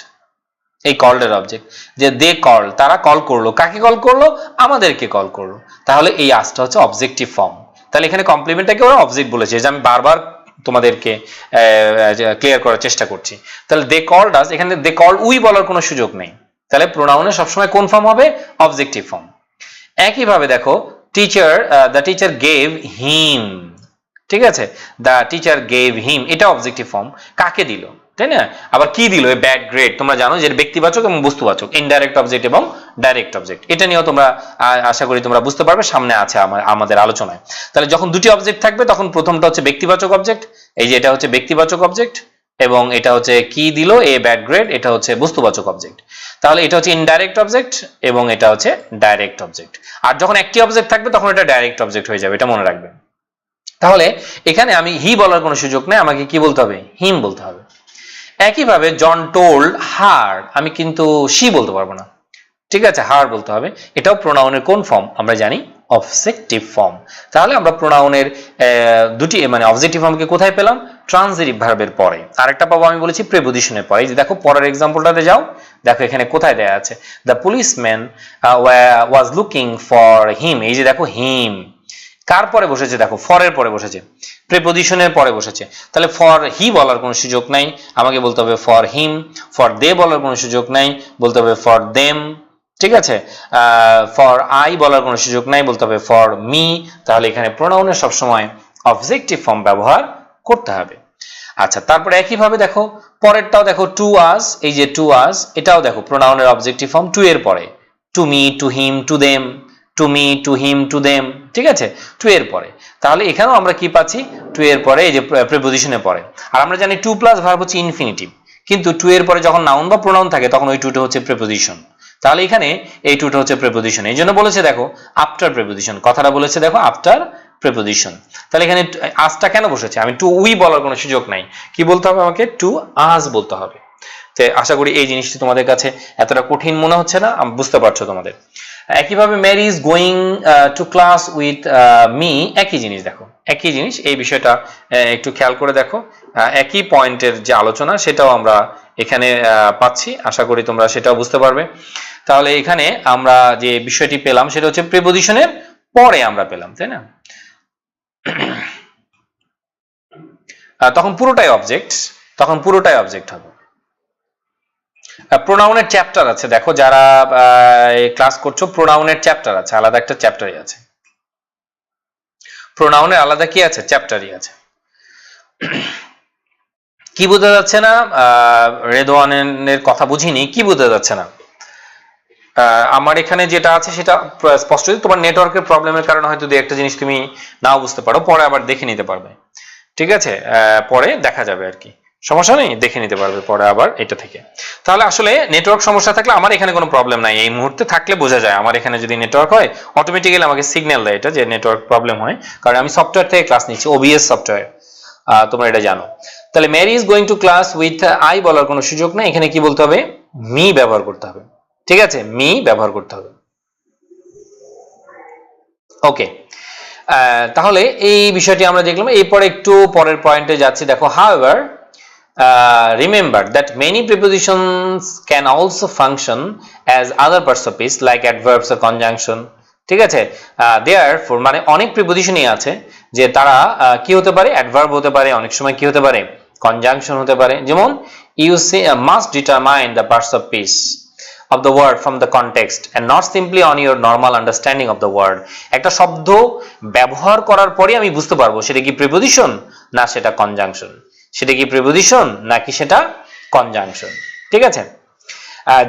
এই কল্ড এর অবজেক্ট। যে দে কল, তারা কল করলো, কাকে কল করলো? আমাদেরকে কল করলো। তাহলে এই আজটা হচ্ছে অবজেক্টিভ ফর্ম। তাহলে এখানে কমপ্লিমেন্টটাকে ওরা অবজেক্ট বলেছে, যে আমি বারবার তোমাদেরকে ক্লিয়ার করার চেষ্টা করছি। তাহলে দে কল্ড আস, এখানে দে কল্ড উই বলার কোনো সুযোগ নেই। তাহলে প্রোনাউনের সবসময় কোন ফর্ম হবে? Objective form. একইভাবে দেখো, teacher, the teacher gave him. ঠিক আছে, দ্য টিচার গেভ হিম, এটা অবজেক্টিভ ফর্ম। কাকে দিল, তাই না? আবার কি দিল? Bad grade. তোমরা জানো যে ব্যক্তিবাচক এবং বস্তুবাচক, ইনডাইরেক্ট অবজেক্ট এবং ডাইরেক্ট অবজেক্ট। এটা নিয়েও তোমরা আশা করি তোমরা বুঝতে পারবে, সামনে আছে আমাদের আলোচনায়। তাহলে যখন দুটি অবজেক্ট থাকবে তখন প্রথমটা হচ্ছে ব্যক্তিবাচক অবজেক্ট, এই যে এটা হচ্ছে ব্যক্তিবাচক অবজেক্ট, এবং এটা হচ্ছে কি দিল? এ ব্যাড গ্রেড, এটা হচ্ছে বস্তুবাচক অবজেক্ট। তাহলে এটা হচ্ছে ইনডাইরেক্ট অবজেক্ট এবং এটা হচ্ছে ডাইরেক্ট অবজেক্ট। আর যখন একটি অবজেক্ট থাকবে তখন এটা ডাইরেক্ট অবজেক্ট হয়ে যাবে, এটা মনে রাখবে। তাহলে এখানে আমি হি বলার কোনো সুযোগ নেই, আমাকে কি বলতে হবে? হিম বলতে হবে। একইভাবে জন টোল্ড হার, আমি কিন্তু শি বলতে পারবো না, ঠিক আছে, হার বলতে হবে। এটাও প্রোনাউনের কোন ফর্ম? আমরা জানি অবজেক্টিভ ফর্ম। তাহলে আমরা প্রোনাউনের দুটি মানে অবজেক্টিভ ফর্মকে কোথায় পেলাম? ট্রান্সিটিভ ভার্বের পরে। আরেকটা পাবো আমি বলেছি প্রেপোজিশনের পরে। এই যে দেখো পরের এক্সাম্পলটাতে যাও, দেখো এখানে কোথায় দেয়া আছে, the policeman was looking for him. এই যে দেখো হিম কার পরে বসেছে? দেখো ফরের পরে বসেছে, প্রেপোজিশনের পরে বসেছে। তাহলে ফর হি বলার কোনো সুযোগ নাই, আমাকে বলতে হবে ফর হিম। ফর দে বলার কোনো সুযোগ নাই, বলতে হবে ফর দেম। ঠিক আছে, ফর আই বলার কোনো সুযোগ নাই, বলতে হবে ফর মি। তাহলে এখানে প্রোনাউনের সবসময় অবজেক্টিভ ফর্ম ব্যবহার করতে হবে। আচ্ছা, তারপরে একইভাবে দেখো পরেরটাও দেখো, টু আস, এই যে টু আস, এটাও দেখো প্রোনাউনের অবজেক্টিভ ফর্ম, টু এর পরে, to me, to him, to them, to me, to him, to them. ঠিক আছে, টু এর পরে। তাহলে এখানেও আমরা কি পাচ্ছি? টু এর পরে, এই যে প্রিপোজিশনের পরে। আর আমরা জানি টু প্লাস ভার্ব হচ্ছে ইনফিনিটিভ, কিন্তু টু এর পরে যখন নাউন বা প্রোনাউন থাকে তখন ওই টুটা হচ্ছে প্রিপোজিশন। তাহলে এখানে এই টুটা হচ্ছে প্রিপোজিশন, এই জন্য বলেছে দেখো আফটার প্রিপোজিশন, কথাটা বলেছে দেখো আফটার প্রিপোজিশন। তাহলে এখানে আজটা কেন বসেছে? আমি টু উই বলার কোনো সুযোগ নাই, কি বলতে হবে আমাকে? টু আজ বলতে হবে। তো আশা করি এই জিনিসটি তোমাদের কাছে এতটা কঠিন মনে হচ্ছে না, বুঝতে পারছো তোমাদের। একইভাবে Mary is going to class with me, একই জিনিস দেখো, একই জিনিস। এই বিষয়টা একটু খেয়াল করে দেখো, একই পয়েন্টের যে আলোচনা সেটাও আমরা এখানে পাচ্ছি, আশা করি তোমরা সেটাও বুঝতে পারবে। তাহলে এখানে আমরা যে বিষয়টি পেলাম সেটা হচ্ছে প্রিপোজিশনের পরে আমরা পেলাম, তাই না? তখন পুরোটাই অবজেক্ট, তখন পুরোটাই অবজেক্ট হবে। প্রোনাউনের চ্যাপ্টার আছে, দেখো যারা ক্লাস করছো প্রোনাউনের চ্যাপ্টার আছে, আলাদা একটা চ্যাপ্টারই আছে। প্রোনাউনের আলাদা কি আছে? চ্যাপ্টারই আছে। কি বোঝা যাচ্ছে না? রেদওয়ানের কথা বুঝিনি, কি বোঝা যাচ্ছে না? আমার এখানে যেটা আছে সেটা স্পষ্ট। তোমার নেটওয়ার্কের প্রবলেমের কারণে হয়তো দুই একটা জিনিস তুমি নাও বুঝতে পারো, পরে আবার দেখে নিতে পারবে। ঠিক আছে, পরে দেখা যাবে আর কি, সমস্যা নেই, দেখে নিতে পারবে পরে আবার এটা থেকে। তাহলে আসলে নেটওয়ার্ক সমস্যা থাকলে আমার এখানে কোনো প্রবলেম নাই, এই মুহূর্তে থাকলে বোঝা যায় আমার এখানে যদি নেটওয়ার্ক হয় অটোমেটিক্যালি আমাকে সিগন্যাল দেয় এটা যে নেটওয়ার্ক প্রবলেম হয়, কারণ আমি সফটওয়্যার থেকে ক্লাস নিচ্ছি, ওবিএস সফটওয়্যার, তোমরা এটা জানো। তাহলে Mary is going to class with I বলার কোনো সুযোগ নেই, এখানে কি বলতে হবে, মি ব্যবহার করতে হবে। ঠিক আছে, মি ব্যবহার করতে হবে। ওকে, তাহলে এই বিষয়টি আমরা দেখলাম। এরপরে একটু পরের পয়েন্টে যাচ্ছি, দেখো however remember that many prepositions can also function as other parts of speech like adverbs or conjunction। ঠিক আছে, therefore মানে অনেক প্রিপোজিশনই আছে যে তারা কি হতে পারে, অ্যাডভার্ব হতে পারে, অনেক সময় কি হতে পারে, কনজাংশন হতে পারে। যেমন you say must determine the parts of speech of the word from the context and not simply on your normal understanding of the word। একটা শব্দ ব্যবহার করার পরে আমি বুঝতে পারবো সেটা কি প্রিপোজিশন না সেটা কনজাংশন, সেটা কি প্রিপোজিশন নাকি সেটা কনজাংশন। ঠিক আছে,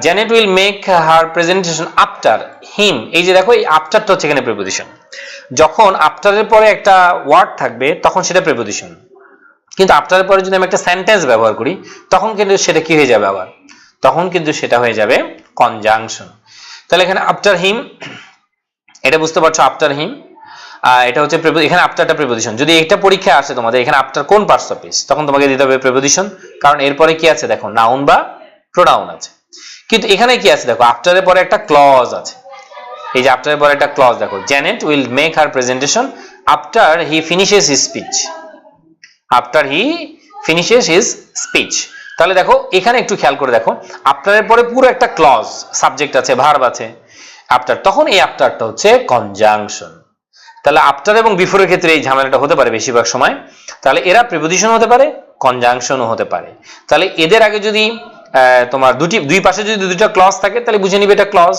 Janet will make her presentation after him। এই যে দেখো এই আফটারটা হচ্ছে এখানে প্রিপোজিশন, যখন আফটারের পরে একটা ওয়ার্ড থাকবে তখন সেটা প্রিপোজিশন, কিন্তু আফটারের পরে যদি আমি একটা সেন্টেন্স ব্যবহার করি তখন কিন্তু সেটা কি হয়ে যাবে, আবার তখন কিন্তু সেটা হয়ে যাবে কনজাংশন। তাহলে এখানে আফটার হিম, এটা বুঝতে পারছো, আফটার হিম এটা হচ্ছে এখানে আফটারটা প্রিপোজিশন। যদি এটা পরীক্ষা আসে তোমাদের এখানে আফটার কোন পার্টস অফ স্পিচ, তখন তোমাকে দিতে হবে প্রিপোজিশন, কারণ এরপরে কি আছে দেখো নাউন বা প্রোনাউন আছে। কিন্তু এখানে কি আছে দেখো, আফটারের পরে একটা ক্লজ আছে, এই যে আফটারের পরে একটা ক্লজ দেখো, Janet will make her presentation after he finishes his speech, after he finishes his speech. তাহলে দেখো এখানে একটু খেয়াল করে দেখো, আফটারের পরে পুরো একটা ক্লজ, সাবজেক্ট আছে, ভার্ব আছে, আফটার, তখন এই আফটারটা হচ্ছে কনজাংশন। তাহলে আফটার এবং বিফোরের ক্ষেত্রে এই ঝামেলাটা হতে পারে বেশিরভাগ সময়। তাহলে এরা প্রিপোজিশন হতে পারে, কনজাংশনও হতে পারে। তাহলে এদের আগে যদি তোমার দুই পাশে যদি দুইটা ক্লজ থাকে তাহলে বুঝে নিবে এটা ক্লজ,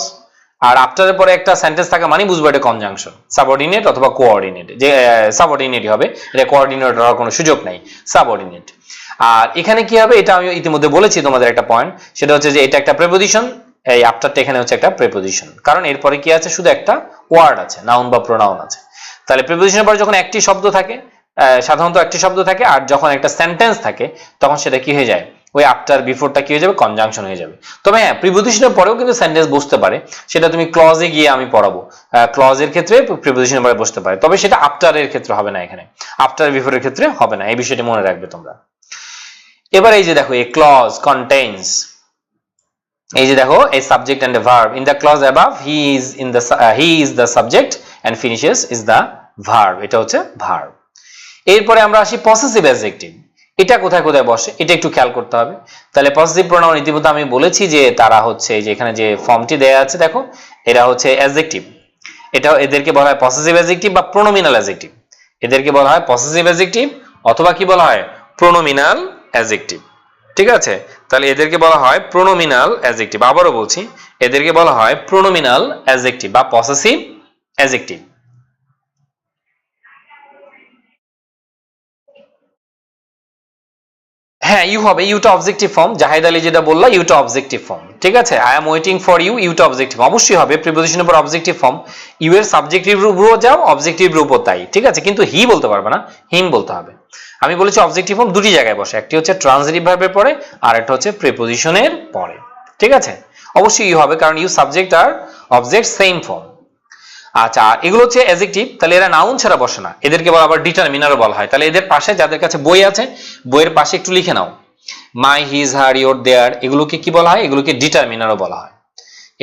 আর আফটারের পরে একটা সেন্টেন্স থাকে মানে বুঝবো এটা কনজাংশন, সাবঅর্ডিনেট অথবা কোঅর্ডিনেট, যে সাবঅর্ডিনেটই হবে, এটা কোঅর্ডিনেট হওয়ার কোনো সুযোগ নাই, সাবঅর্ডিনেট। আর এখানে কি হবে, এটা আমি ইতিমধ্যে বলেছি তোমাদের একটা পয়েন্ট, সেটা হচ্ছে যে এটা একটা প্রিপোজিশন, এই আফটারটা এখানে হচ্ছে একটা প্রিপোজিশন, কারণ এরপরে কি আছে, শুধু একটা ওয়ার্ড আছে, নাউন বা প্রোনাউন আছে। তাহলে প্রিপোজিশনের পরে যখন একটি শব্দ থাকে, সাধারণত একটি শব্দ থাকে, আর যখন একটা সেন্টেন্স থাকে তখন সেটা কি হয়ে যায়, ওই আফটার বিফোরটা কি হয়ে যাবে, কনজাংশন হয়ে যাবে। তবে হ্যাঁ, প্রিপোজিশনের পরেও কিন্তু সেন্টেন্স বসতে পারে, সেটা তুমি ক্লজে গিয়ে আমি পড়াবো, ক্লজের ক্ষেত্রে প্রিপোজিশনের পরে বসতে পারে, তবে সেটা আফটারের ক্ষেত্রে হবে না, এখানে আফটার বিফোরের ক্ষেত্রে হবে না, এই বিষয়টি মনে রাখবে তোমরা। এবার এই যে দেখো এই ক্লজ কন্টেইনস, এই যে দেখো এই subject and verb, in the clause above he is the subject and finishes is the verb, এটা হচ্ছে ভার্ব। এরপরে আমরা আসি পসেসিভ অ্যাডজেক্টিভ, এটা কোথায় কোথায় বসে এটা একটু খেয়াল করতে হবে। তাহলে পসেসিভ প্রোনাউন ইতিমধ্যে আমি বলেছি যে তারা হচ্ছে যে এখানে যে ফর্মটি দেয়া আছে দেখো, এরা হচ্ছে অ্যাডজেক্টিভ, এটা এদেরকে বলা হয় পসেসিভ অ্যাডজেক্টিভ বা প্রোনোমিনাল অ্যাডজেক্টিভ, এদেরকে বলা হয় পসেসিভ অ্যাডজেক্টিভ অথবা কি বলা হয়, প্রোনোমিনাল অ্যাডজেক্টিভ। ঠিক আছে, তাহলে এদেরকে বলা হয় প্রোনোমিনাল অ্যাডজেক্টিভ, আবারও বলছি এদেরকে বলা হয় প্রোনোমিনাল অ্যাডজেক্টিভ বা পসেসিভ অ্যাডজেক্টিভ। হ্যাঁ, ইউ হবে, ইউটা অবজেক্টিভ ফর্ম, জাহিদ আলী যেটা বললা ইউটা অবজেক্টিভ ফর্ম। ঠিক আছে, I am waiting for you, ইউটা অবজেক্টিভ অবশ্যই হবে, প্রিপোজিশনের পর অবজেক্টিভ ফর্ম, ইউ এর সাবজেক্টিভ রূপও যাও, অবজেক্টিভ রূপও তাই। ঠিক আছে, কিন্তু হি বলতে পারবে না, হিম বলতে হবে। আমি বলেছি অবজেক্টিভ ফর্ম দুটি জায়গায় বসে, একটি হচ্ছে ট্রান্সিটিভ ভার্বের পরে আর একটা হচ্ছে প্রিপোজিশনের পরে। ঠিক আছে, অবশ্যই ইউ হবে, কারণ ইউ সাবজেক্ট আর অবজেক্ট সেম ফর্ম। আচ্ছা, এগুলো হচ্ছে অ্যাডজেক্টিভ, তাহলে এরা নাউন ছাড়া বসে না, এদেরকে বলা আবার ডিটারমিনারও বলা হয়। তাহলে এদের পাশে যাদের কাছে বই আছে, বইয়ের পাশে একটু লিখে নাও, মাই, হিজ, হার, ইওর, দেয়ার, এগুলোকে কি বলা হয়, এগুলোকে ডিটারমিনারও বলা হয়,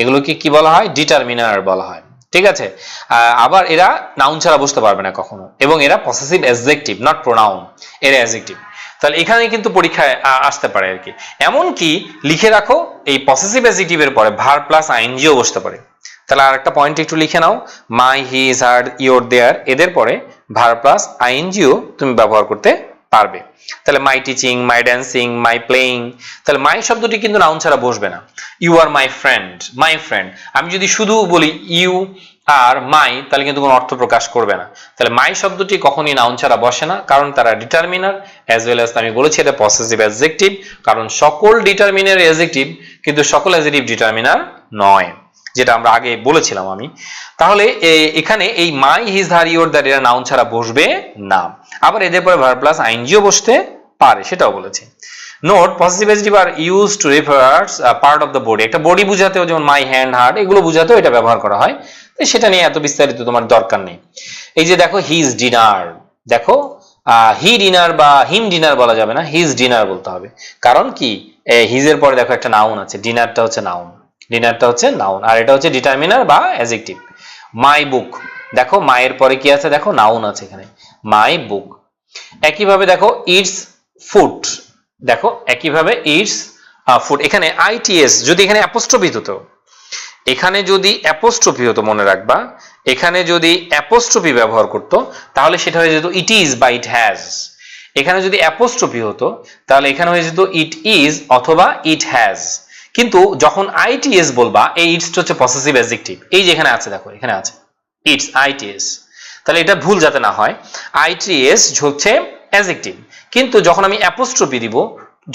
এগুলোকে কি বলা হয়, ডিটারমিনার বলা হয়। ঠিক আছে, আবার এরা নাউন ছাড়া বসতে পারবে না কখনো, এবং এরা পসেসিভ অ্যাডজেক্টিভ, নট প্রোনাউন, এরা অ্যাডজেক্টিভ। তাহলে এখানে কিন্তু পরীক্ষায় আসতে পারে আর কি। এমনকি লিখে রাখো এই পসেসিভ অ্যাডজেক্টিভের পরে ভার্ব প্লাস আইএনজিও বসতে পারে। তাহলে আর একটা পয়েন্ট একটু লিখে নাও, মাই, হিজ, হার, ইওর, দেয়ার, এদের পরে ভার্ব প্লাস আইএনজিও তুমি ব্যবহার করতে পারবে। তাহলে my teaching, my dancing, my playing, তাহলে মাই শব্দটি কিন্তু নাউন ছাড়া বসবে না। You are my friend, my friend, আমি যদি শুধু বলি ইউ আর মাই তাহলে কিন্তু কোনো অর্থ প্রকাশ করবে না। তাহলে মাই শব্দটি কখনই নাউন ছাড়া বসে না, কারণ তারা ডিটারমিনার অ্যাজ ওয়েল অ্যাজ, আমি বলেছি এটা পসেসিভ অ্যাডজেক্টিভ, কারণ সকল ডিটারমিনার অ্যাডজেক্টিভ কিন্তু সকল অ্যাডজেক্টিভ ডিটারমিনার নয়। যেটা আমরা আগে বলেছিলাম আমি। তাহলে এখানে এই মাই, হিজ, হার, ইওর, দ্যাট এরা নাউন ছাড়া বসবে না। আবার এদের পরে ভার্ব প্লাস আইএনজিও বসতে পারে, সেটাও বলেছি। Note, possessive adjective are use to refers part of the body. একটা বডি বুঝাতেও, যেমন মাই হ্যান্ড, হার্ট, এগুলো বুঝাতেও এটা ব্যবহার করা হয়। সেটা নিয়ে এত বিস্তারিত তোমার দরকার নেই। এই যে দেখো হিজ ডিনার, দেখো হি ডিনার বা হিম ডিনার বলা যাবে না, হিজ ডিনার বলতে হবে। কারণ কি, হিজের পরে দেখো একটা নাউন আছে, ডিনারটা হচ্ছে নাউন, ডিনারটা হচ্ছে নাউন, আর এটা হচ্ছে ডিটারমিনার বা অ্যাডজেক্টিভ। মাই বুক, দেখো মায়ের পরে কি আছে, দেখো নাউন আছে এখানে, মাই বুক। একইভাবে দেখো ইটস ফুড, দেখো একইভাবে ইটস ফুড, এখানে আইটিএস যদি এখানে অ্যাপোস্ট্রফি হতো, এখানে যদি অ্যাপোস্ট্রফি হতো, মনে রাখবা, এখানে যদি অ্যাপোস্ট্রফি ব্যবহার করতো তাহলে সেটা হয়ে যেত ইট ইজ বা ইট হ্যাজ। এখানে যদি অ্যাপোস্ট্রফি হতো তাহলে এখানে হয়ে যেত ইট ইজ অথবা ইট হ্যাজ। কিন্তু যখন আইটিএস বলবা, এই ইটস হচ্ছে পসেসিভ অ্যাডজেক্টিভ, এই যে এখানে আছে, দেখো এখানে আছে ইটস আইটিএস, তাহলে এটা ভুল যাতে না হয়, আইটিএস হচ্ছে অ্যাডজেক্টিভ। কিন্তু যখন আমি অ্যাপোস্ট্রফি দিব,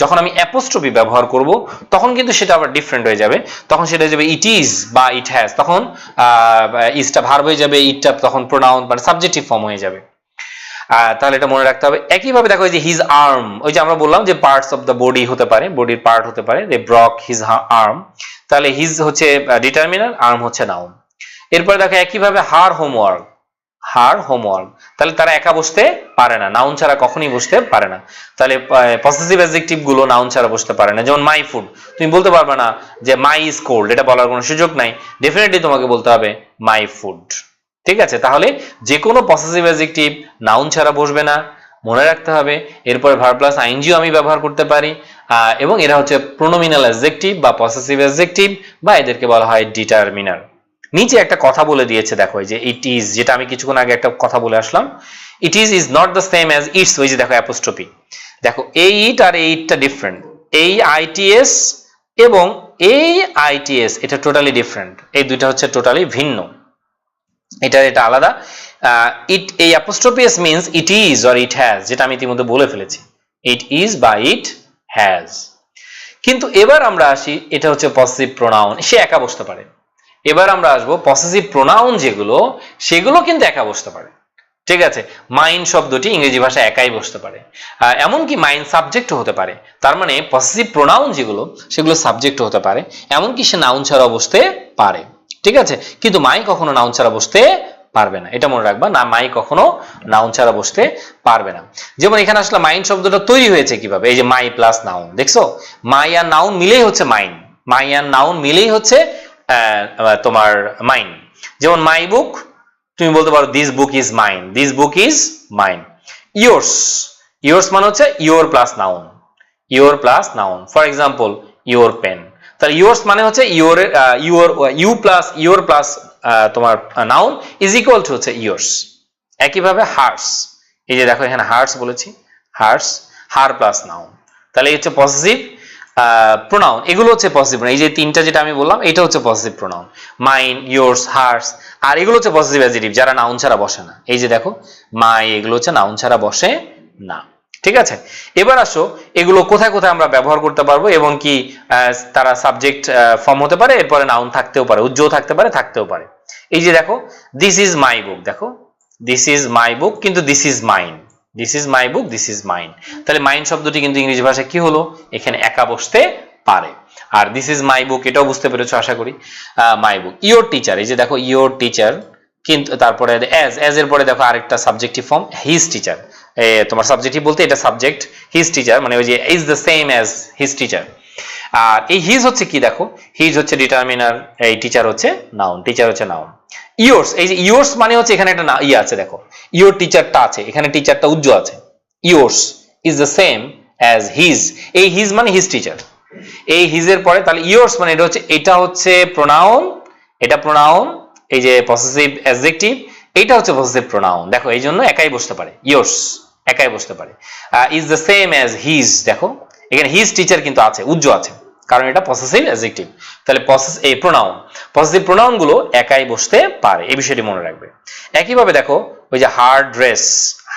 যখন আমি অ্যাপোস্ট্রফি ব্যবহার করব, তখন কিন্তু সেটা আবার ডিফারেন্ট হয়ে যাবে। তখন সেটা হয়ে যাবে ইট ইজ বা ইট হ্যাজ, তখন ইজটা ভার্ব হয়ে যাবে, ইটটা তখন প্রোনাউন মানে সাবজেক্টিভ ফর্ম হয়ে যাবে। তাহলে এটা মনে রাখতে হবে। একইভাবে দেখো এই যে হিজ আর্ম, ওই যে আমরা বললাম যে পার্টস অফ দ্য বডি হতে পারে, বডির পার্ট হতে পারে, দে ব্রক হিজ আর্ম, তাহলে হিজ হচ্ছে ডিটারমিনার, আর্ম হচ্ছে নাউন। এরপরে দেখো একইভাবে হার হোমওয়ার্ক, হার হোমওয়ার্ক, তাহলে তারা একা বসতে পারে না, নাউন ছাড়া কখনই বসতে পারে না। তাহলে পসেসিভ অ্যাডজেক্টিভ গুলো নাউন ছাড়া বসতে পারে না। যেমন মাই ফুড, তুমি বলতে পারবে না যে মাই ইজ কোল্ড, এটা বলার কোনো সুযোগ নাই, ডেফিনেটলি তোমাকে বলতে হবে মাই ফুড। ঠিক আছে, তাহলে যে কোনো পসেসিভ অ্যাডজেক্টিভ নাউন ছাড়া বসবে না, মনে রাখতে হবে। এরপরে ভার্ব প্লাস আইএনজিও আমি ব্যবহার করতে পারি, এবং এরা হচ্ছে প্রোনোমিনাল অ্যাডজেক্টিভ বা পসেসিভ অ্যাডজেক্টিভ, বা এদেরকে বলা হয় ডিটারমিনার। নিচে একটা কথা বলে দিয়েছে, দেখো এই যে ইট ইজ, যেটা আমি কিছুক্ষণ আগে একটা কথা বলে আসলাম, it is not the same as its, ওই যে দেখো অ্যাপোস্ট্রফি, দেখো এই ইট আর এই ইটটা ডিফারেন্ট, এই আইটিএস এবং এই আইটিএস এটা টোটালি ডিফারেন্ট, এই দুইটা হচ্ছে টোটালি ভিন্ন, এটা আলাদা। ইট, এই apostrophe S means it is or it has, যেটা আমি ইতিমধ্যে বলে ফেলেছি, ইট ইজ বা ইট হ্যাজ। কিন্তু এবার আমরা আসি, এটা হচ্ছে পসেসিভ প্রোনাউন, সে একা বসতে পারে। এবার আমরা আসবো পসেসিভ প্রোনাউন যেগুলো, সেগুলো কিন্তু একা বসতে পারে। ঠিক আছে, মাইন শব্দটি ইংরেজি ভাষায় একাই বসতে পারে, এমনকি মাইন সাবজেক্ট হতে পারে। তার মানে পসেসিভ প্রোনাউন যেগুলো, সেগুলো সাবজেক্ট হতে পারে, এমনকি সে নাউন ছাড়াও বসতে পারে। ঠিক আছে, কিন্তু মাই কখনো নাউন ছাড়া বসতে পারবে না, এটা মনে রাখবা, না মাই কখনো নাউন ছাড়া বসতে পারবে না। যেমন এখানে আসলে মাইন শব্দটা তৈরি হয়েছে কিভাবে, এই যে মাই প্লাস নাউন, দেখছো মাই আর নাউন মিলেই হচ্ছে মাইন, মাই আর নাউন মিলেই হচ্ছে তোমার মাইন। যেমন মাই বুক, তুমি বলতে পারো this book is mine, this book is mine. Yours, yours মানে হচ্ছে your plus noun, your plus noun, for example your pen, তাহলে ইয়োর্স মানে হচ্ছে your, you plus your plus তোমার নাউন ইজ ইকুয়াল টু হচ্ছে ইয়োর্স। একইভাবে hers, এই যে দেখো এখানে হার্স বলেছি, হার্স, হার প্লাস নাউন, তাহলে এই হচ্ছে পসেসিভ প্রোনাউন, এগুলো হচ্ছে পসেসিভ প্রোনাউন। এই যে তিনটা যেটা আমি বললাম, এটা হচ্ছে possessive pronoun, mine, yours, hers, আর এগুলো হচ্ছে পসেসিভ অ্যাডজেক্টিভ যারা নাউন ছাড়া বসে না। এই যে দেখো মাই, এগুলো হচ্ছে নাউন ছাড়া বসে না। ঠিক আছে, এবার আসো এগুলো কোথায় কোথায় আমরা ব্যবহার করতে পারবো, এবং কি তারা সাবজেক্ট ফর্ম হতে পারে, এরপরে নাউন থাকতেও পারে, উজ্জ্বল থাকতে পারে, থাকতেও পারে। এই যে দেখো দিস ইজ মাই বুক, দেখো দিস ইজ মাই বুক, কিন্তু this is mine, this is my book, this is mine, তাহলে মাইন শব্দটি কিন্তু ইংরেজি ভাষায় কি হলো, এখানে একা বসতে পারে। আর দিস ইজ মাই বুক, এটাও বুঝতে পেরেছো আশা করি, মাই বুক। ইয়োর টিচার, এই যে দেখো ইয়োর টিচার, কিন্তু তারপরে এজ এর পরে দেখো আরেকটা সাবজেক্টিভ ফর্ম হিজ টিচার, তোমার সাবজেক্টিভ বলতে এটা সাবজেক্ট, হিজ টিচার মানে ওই যে is the same as his teacher. আর এই হিজ হচ্ছে কি, দেখো হিজ হচ্ছে ডিটারমিনার, এই টিচার হচ্ছে নাউন, টিচার হচ্ছে নাউন। ইয়োর্স, এই যে ইয়োর্স মানে হচ্ছে এখানে একটা ইয়ে আছে, দেখো ইয়োর টিচারটা আছে, এখানে টিচারটা উজ্জ্বল আছে, yours is the same as his, এই হিজ মানে হিজ টিচার, এই হিজের পরে তাহলে ইয়োর্স মানে এটা হচ্ছে প্রোনাউন, এটা প্রোনাউন, এই যে পসেসিভ অ্যাডজেক্টিভ, এটা হচ্ছে পসেসিভ প্রোনাউন, দেখো এই জন্য একাই বসতে পারে, ইয়োর্স একাই বসতে পারে। Is the same as his, দেখো এখানে হিজ টিচার কিন্তু আছে, উজ্জ্বল আছে, কারণ এটা পসেসিভ অ্যাডজেক্টিভ। তাহলে এই প্রোনাউন, পসেসিভ প্রোনাউন গুলো একাই বসতে পারে, এই বিষয়টি মনে রাখবে। একইভাবে দেখো ওই যে হার ড্রেস,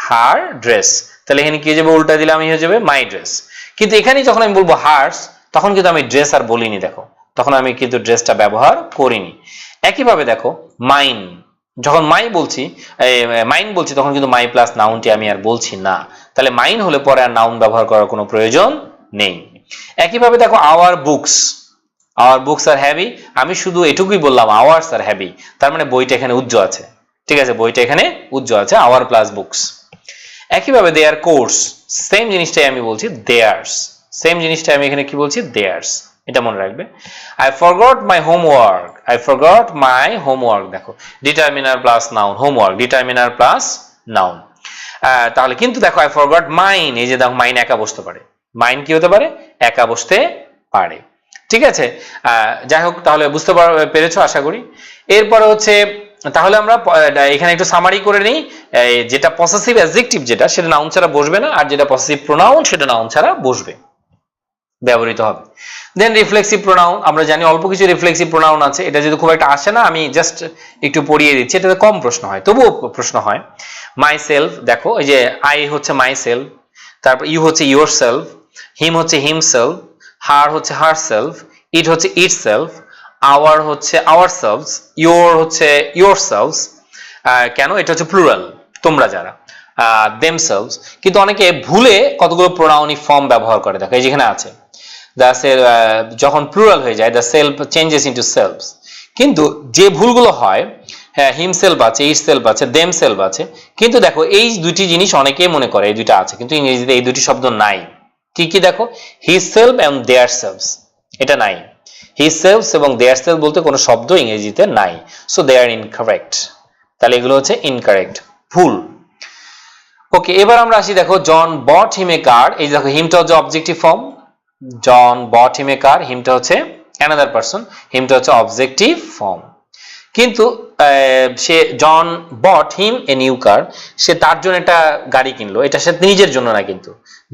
হার ড্রেস, তাহলে এখানে কি হয়ে যাবে, উল্টা দিলে আমি হয়ে যাবে মাই ড্রেস। কিন্তু এখানে যখন আমি বলবো হার্স, তখন কিন্তু আমি ড্রেস আর বলিনি, দেখো তখন আমি কিন্তু ড্রেসটা ব্যবহার করিনি। একইভাবে দেখো মাইন, যখন মাইন বলছি তখন কিন্তু মাই প্লাস নাউনটি আমি আর বলছি না, তাহলে মাইন হলে পরে আর নাউন ব্যবহার করার কোনো প্রয়োজন নেই। একইভাবে দেখো আওয়ার বুকস আর হ্যাভি, আমি শুধু এটুকুই বললাম আওয়ার্স আর হ্যাভি, তার মানে বইটা এখানে উজ্জ্ব আছে, ঠিক আছে, বইটা এখানে উজ্জ্ব আছে, আওয়ার প্লাস বুকস। একইভাবে দেয়ার কোর্স, সেম জিনিসটাই আমি বলছি দেয়ার্স, সেম জিনিসটাই আমি এখানে কি বলছি দেয়ার্স, এটা মনে রাখবে। আই ফরগট মাই হোমওয়ার্ক, দেখো determiner plus noun, homework determiner plus noun. তাহলে কিন্তু দেখো আই ফরগট মাইন, এই যে দেখো মাইন একা বসতে পারে, মাইন কি হতে পারে একা বসতে পারে, ঠিক আছে। যাই হোক, তাহলে বুঝতে পেরেছো আশা করি। এরপরে হচ্ছে তাহলে আমরা এখানে একটু সামারি করে নিই, যেটা পসেসিভ অ্যাডজেক্টিভ যেটা সেটা নাউন ছাড়া বসবে না, আর যেটা পসেসিভ প্রোনাউন সেটা নাউন ছাড়া বসবে, ব্যবহৃত হবে। দেন রিফ্লেক্সিভ প্রোনাউন, আমরা জানি অল্প কিছু রিফ্লেক্সিভ প্রোনাউন আছে, এটা যদি খুব একটা আসে না আমি জাস্ট একটু পড়িয়ে দিচ্ছি, এটাতে কম প্রশ্ন হয়, তবুও প্রশ্ন হয়। মাই সেলফ, দেখো এই যে আই হচ্ছে মাই সেলফ, তারপর ইউ হচ্ছে ইউর সেলফ, হিম হচ্ছে হিম সেলফ, হার হচ্ছে হার সেলফ, ইট হচ্ছে ইট সেলফ, আওয়ার হচ্ছে আওয়ার সেলফস, ইয়োর হচ্ছে ইয়োর সেলফস। কেন? এটা হচ্ছে প্লুরাল, তোমরা যারা, দেমসেলভস। কিন্তু অনেকে ভুলে কতগুলো প্রোনাউনি ফর্ম ব্যবহার করে, দেখো এই যেখানে আছে যখন প্লুরাল হয়ে যায় the self changes into selves, কিন্তু যে ভুলগুলো হয়, হ্যাঁ হিমসেলফ আছে, ইট সেলফ আছে, দেম সেলফ আছে, কিন্তু দেখো এই দুইটি জিনিস অনেকেই মনে করে এই দুইটা আছে, কিন্তু ইংরেজিতে এই দুটি শব্দ নাই। কি কি দেখো, his self and their selves, এটা নাই। হিজ সেলফস এবং দেয়ার সেলফ বলতে কোনো শব্দ ইংরেজিতে নাই, সো দে আর ইনকারেক্ট, তাহলে এগুলো হচ্ছে ইনকারেক্ট, ভুল। ওকে, এবার আমরা আসি, দেখো জন বট হিম এ কার, এই দেখো হিমটা হচ্ছে অবজেক্টিভ ফর্ম, জন বট হিম এ কার, হিমটা হচ্ছে অ্যানাদার পারসন, হিমটা হচ্ছে অবজেক্টিভ ফর্ম। কিন্তু সে জন বট হিম এ নিউ কার, সে তার জন্য একটা গাড়ি কিনলো, এটা সে নিজের জন্য না, কিন্তু